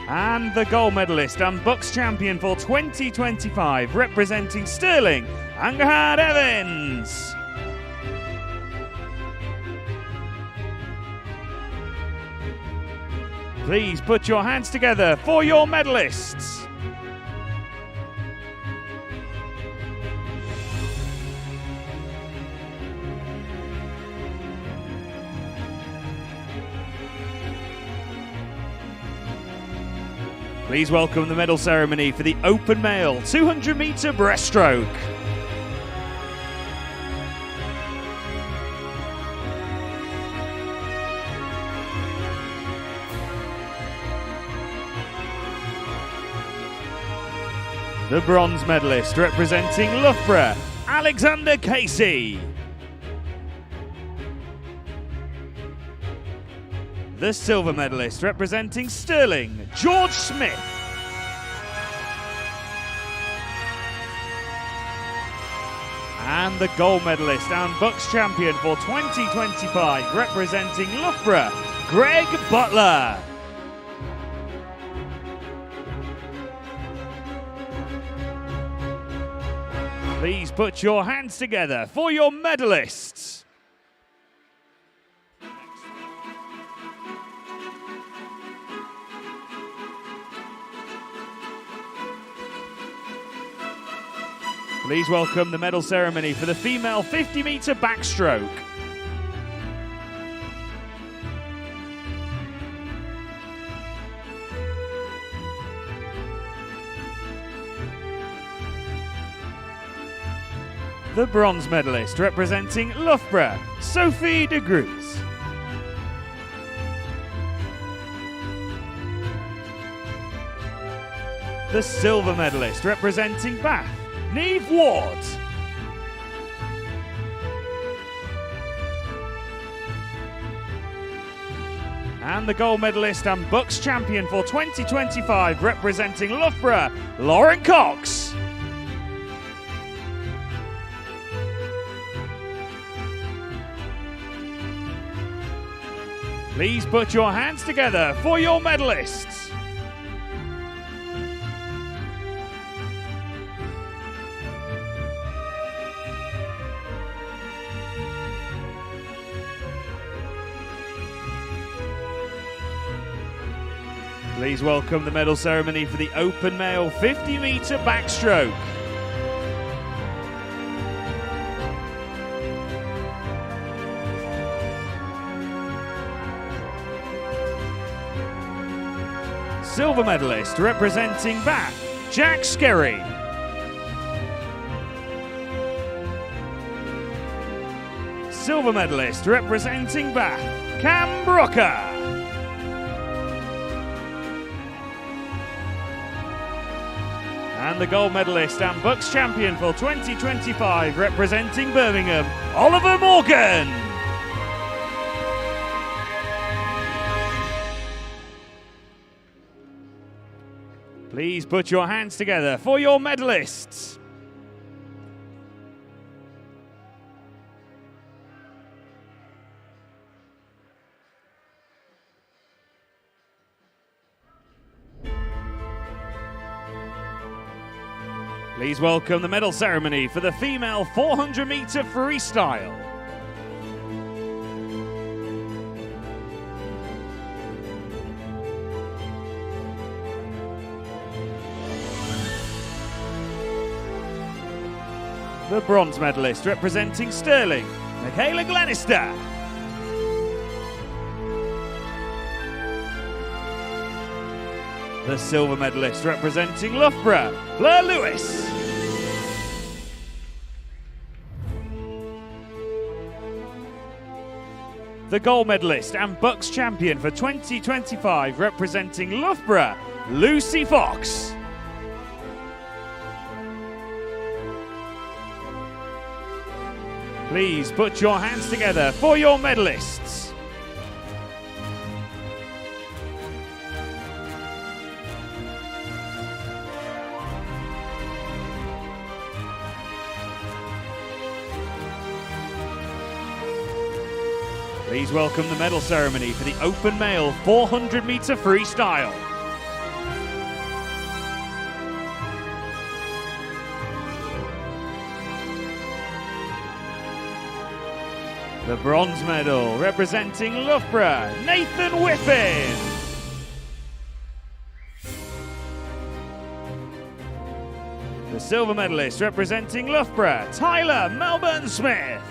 And the gold medalist and BUCS champion for 2025 representing Stirling, Angahad Evans. Please put your hands together for your medalists. Please welcome the medal ceremony for the open male 200-metre breaststroke. The bronze medalist representing Loughborough, Alexander Casey. The silver medalist representing Stirling, George Smith. And the gold medalist and BUCS champion for 2025 representing Loughborough, Greg Butler. Please put your hands together for your medalists. Please welcome the medal ceremony for the female 50-metre backstroke. The bronze medalist representing Loughborough, Sophie de Groot. The silver medalist representing Bath, Neve Ward. And the gold medalist and BUCS champion for 2025 representing Loughborough, Lauren Cox. Please put your hands together for your medalists. Please welcome the medal ceremony for the open male 50-metre backstroke. Silver medalist representing Bath, Jack Skerry. Silver medalist representing Bath, Cam Brooker. And the gold medalist and BUCS champion for 2025 representing Birmingham, Oliver Morgan. Please put your hands together for your medalists. Please welcome the medal ceremony for the female 400-metre freestyle. The bronze medalist representing Stirling, Michaela Glenister. The silver medalist representing Loughborough, Blair Lewis. The gold medalist and BUCS champion for 2025 representing Loughborough, Lucy Fox. Please put your hands together for your medalists. Please welcome the medal ceremony for the open male 400 meter freestyle. The bronze medal representing Loughborough, Nathan Whiffen. The silver medalist representing Loughborough, Tyler Melbourne Smith.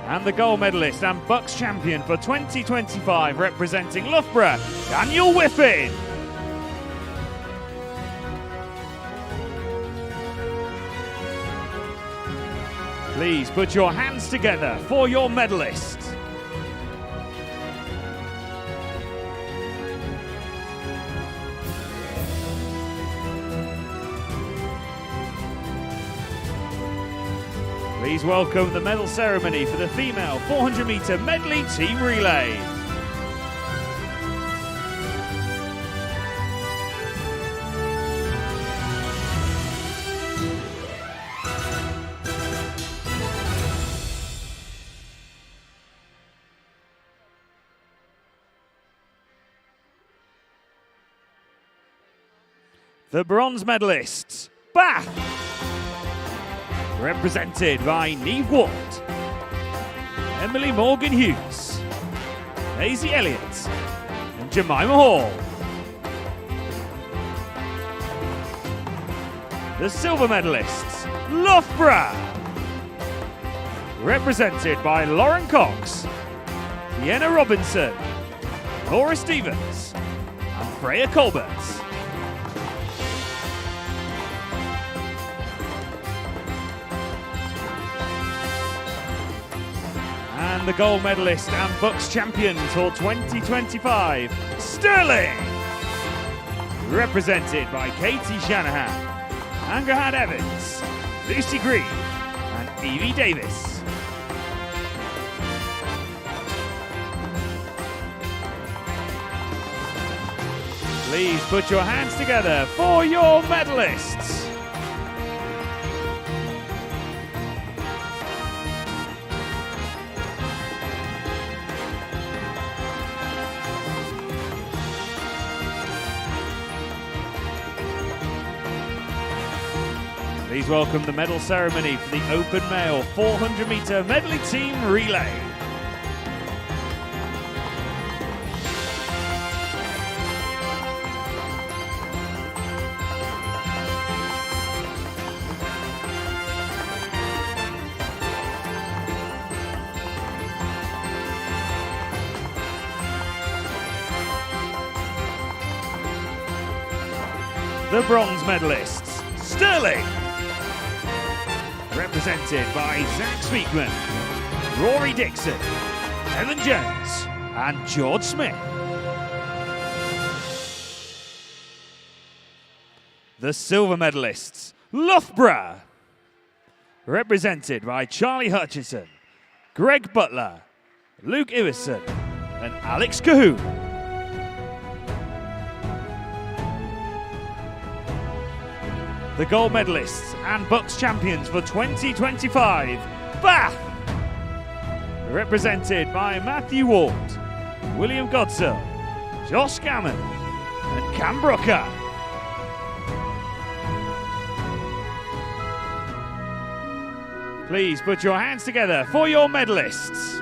And the gold medalist and BUCS champion for 2025 representing Loughborough, Daniel Whiffen. Please put your hands together for your medalists. Please welcome the medal ceremony for the female 400 meter medley team relay. The bronze medalists, Bath, represented by Neve Ward, Emily Morgan Hughes, Maisie Elliott, and Jemima Hall. The silver medalists, Loughborough, represented by Lauren Cox, Sienna Robinson, Laura Stevens, and Freya Colbert. And the gold medalist and BUCS champion for 2025, Stirling, represented by Katie Shanahan, Angerhard Evans, Lucy Green, and Evie Davis. Please put your hands together for your medalists. Please welcome the medal ceremony for the open male 400 meter medley team relay. The bronze medalists, Stirling, represented by Zach Speakman, Rory Dixon, Evan Jones, and George Smith. The silver medalists, Loughborough, represented by Charlie Hutchinson, Greg Butler, Luke Iverson, and Alex Cahoon. The gold medalists and BUCS champions for 2025, Bath, represented by Matthew Ward, William Godsill, Josh Gammon, and Cam Brooker. Please put your hands together for your medalists.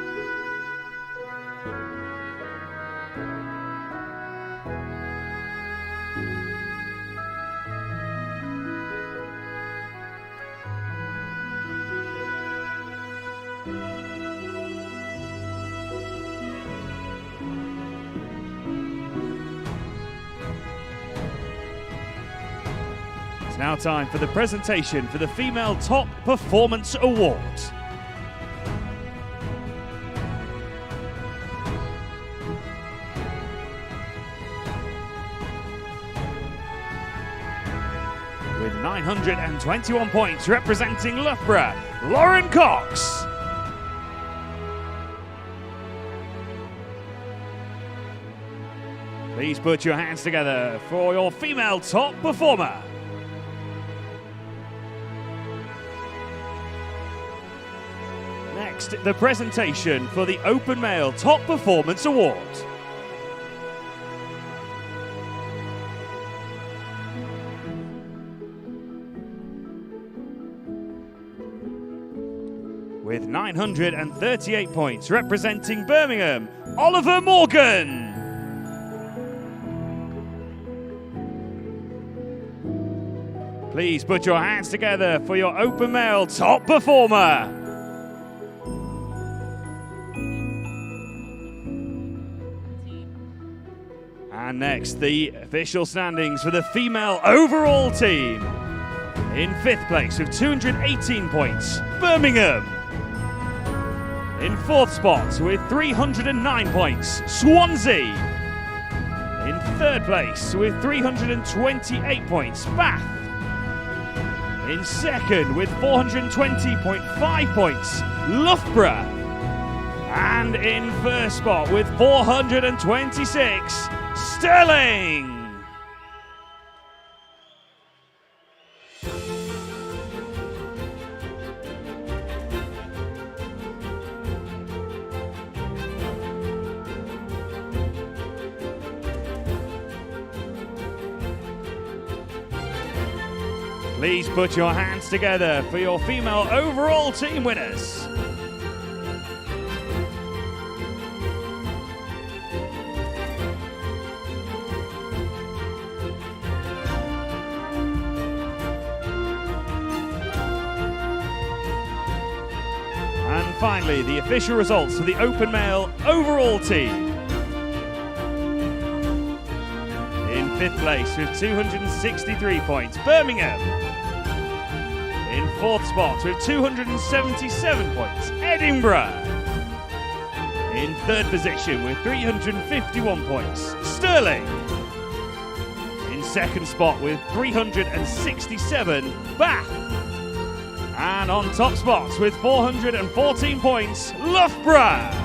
Now time for the presentation for the Female Top Performance Award. With 921 points representing Loughborough, Lauren Cox. Please put your hands together for your Female Top Performer. next, the presentation for the Open Male Top Performance Award. With 938 points, representing Birmingham, Oliver Morgan. Please put your hands together for your Open Male Top Performer. And next, the official standings for the female overall team. In 5th place with 218 points, Birmingham. In 4th spot with 309 points, Swansea. In 3rd place with 328 points, Bath. In 2nd with 420.5 points, Loughborough. And in 1st spot with 426, Stirling. Please put your hands together for your female overall team winners. And finally, the official results for the Open Male overall team. In 5th place with 263 points, Birmingham. In 4th spot with 277 points, Edinburgh. In 3rd position with 351 points, Stirling. In 2nd spot with 367, Bath. And on top spots with 414 points, Loughborough.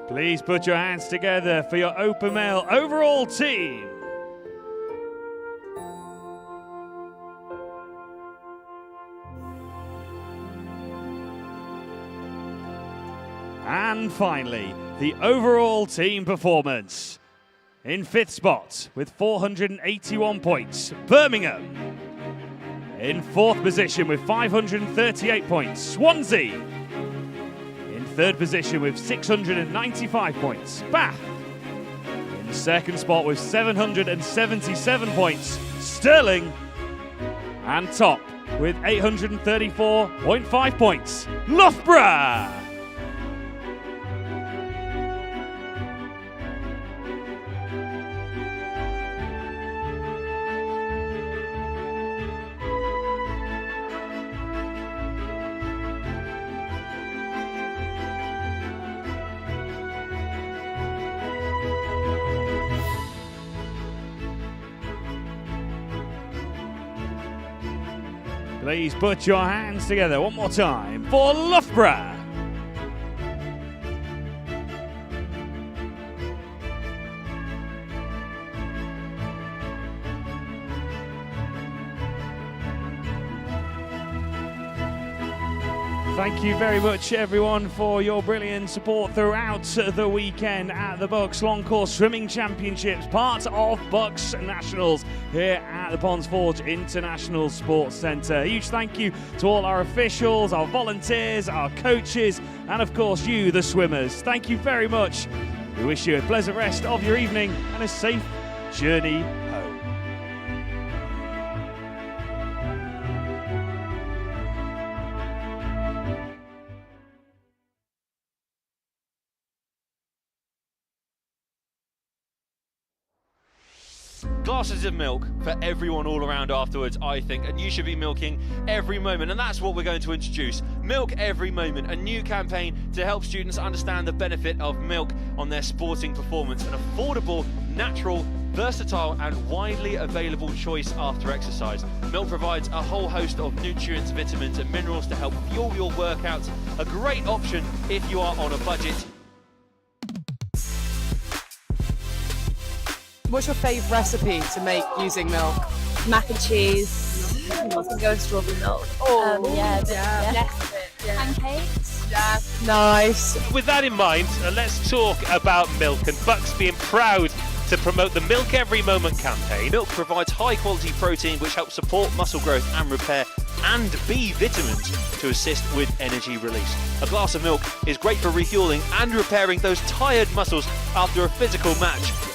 Please put your hands together for your Open Male overall team. And finally, the overall team performance. In 5th spot with 481 points, Birmingham. In 4th position with 538 points, Swansea. In 3rd position with 695 points, Bath. In 2nd spot with 777 points, Stirling. And top with 834.5 points, Loughborough. Please put your hands together one more time for Loughborough. Thank you very much, everyone, for your brilliant support throughout the weekend at the BUCS Long Course Swimming Championships, part of BUCS Nationals here at the Ponds Forge International Sports Centre. A huge thank you to all our officials, our volunteers, our coaches, and of course you, the swimmers. Thank you very much. We wish you a pleasant rest of your evening and a safe journey home. Glasses of milk for everyone all around afterwards, I think, and you should be milking every moment, and that's what we're going to introduce. Milk Every Moment, a new campaign to help students understand the benefit of milk on their sporting performance, an affordable, natural, versatile and widely available choice after exercise. Milk provides a whole host of nutrients, vitamins and minerals to help fuel your workouts, a great option if you are on a budget. What's your favourite recipe to make using milk? Mac and cheese. I can go with strawberry milk. Pancakes. Yeah. Nice. With that in mind, let's talk about milk and BUCS being proud to promote the Milk Every Moment campaign. Milk provides high quality protein which helps support muscle growth and repair, and B vitamins to assist with energy release. A glass of milk is great for refueling and repairing those tired muscles after a physical match.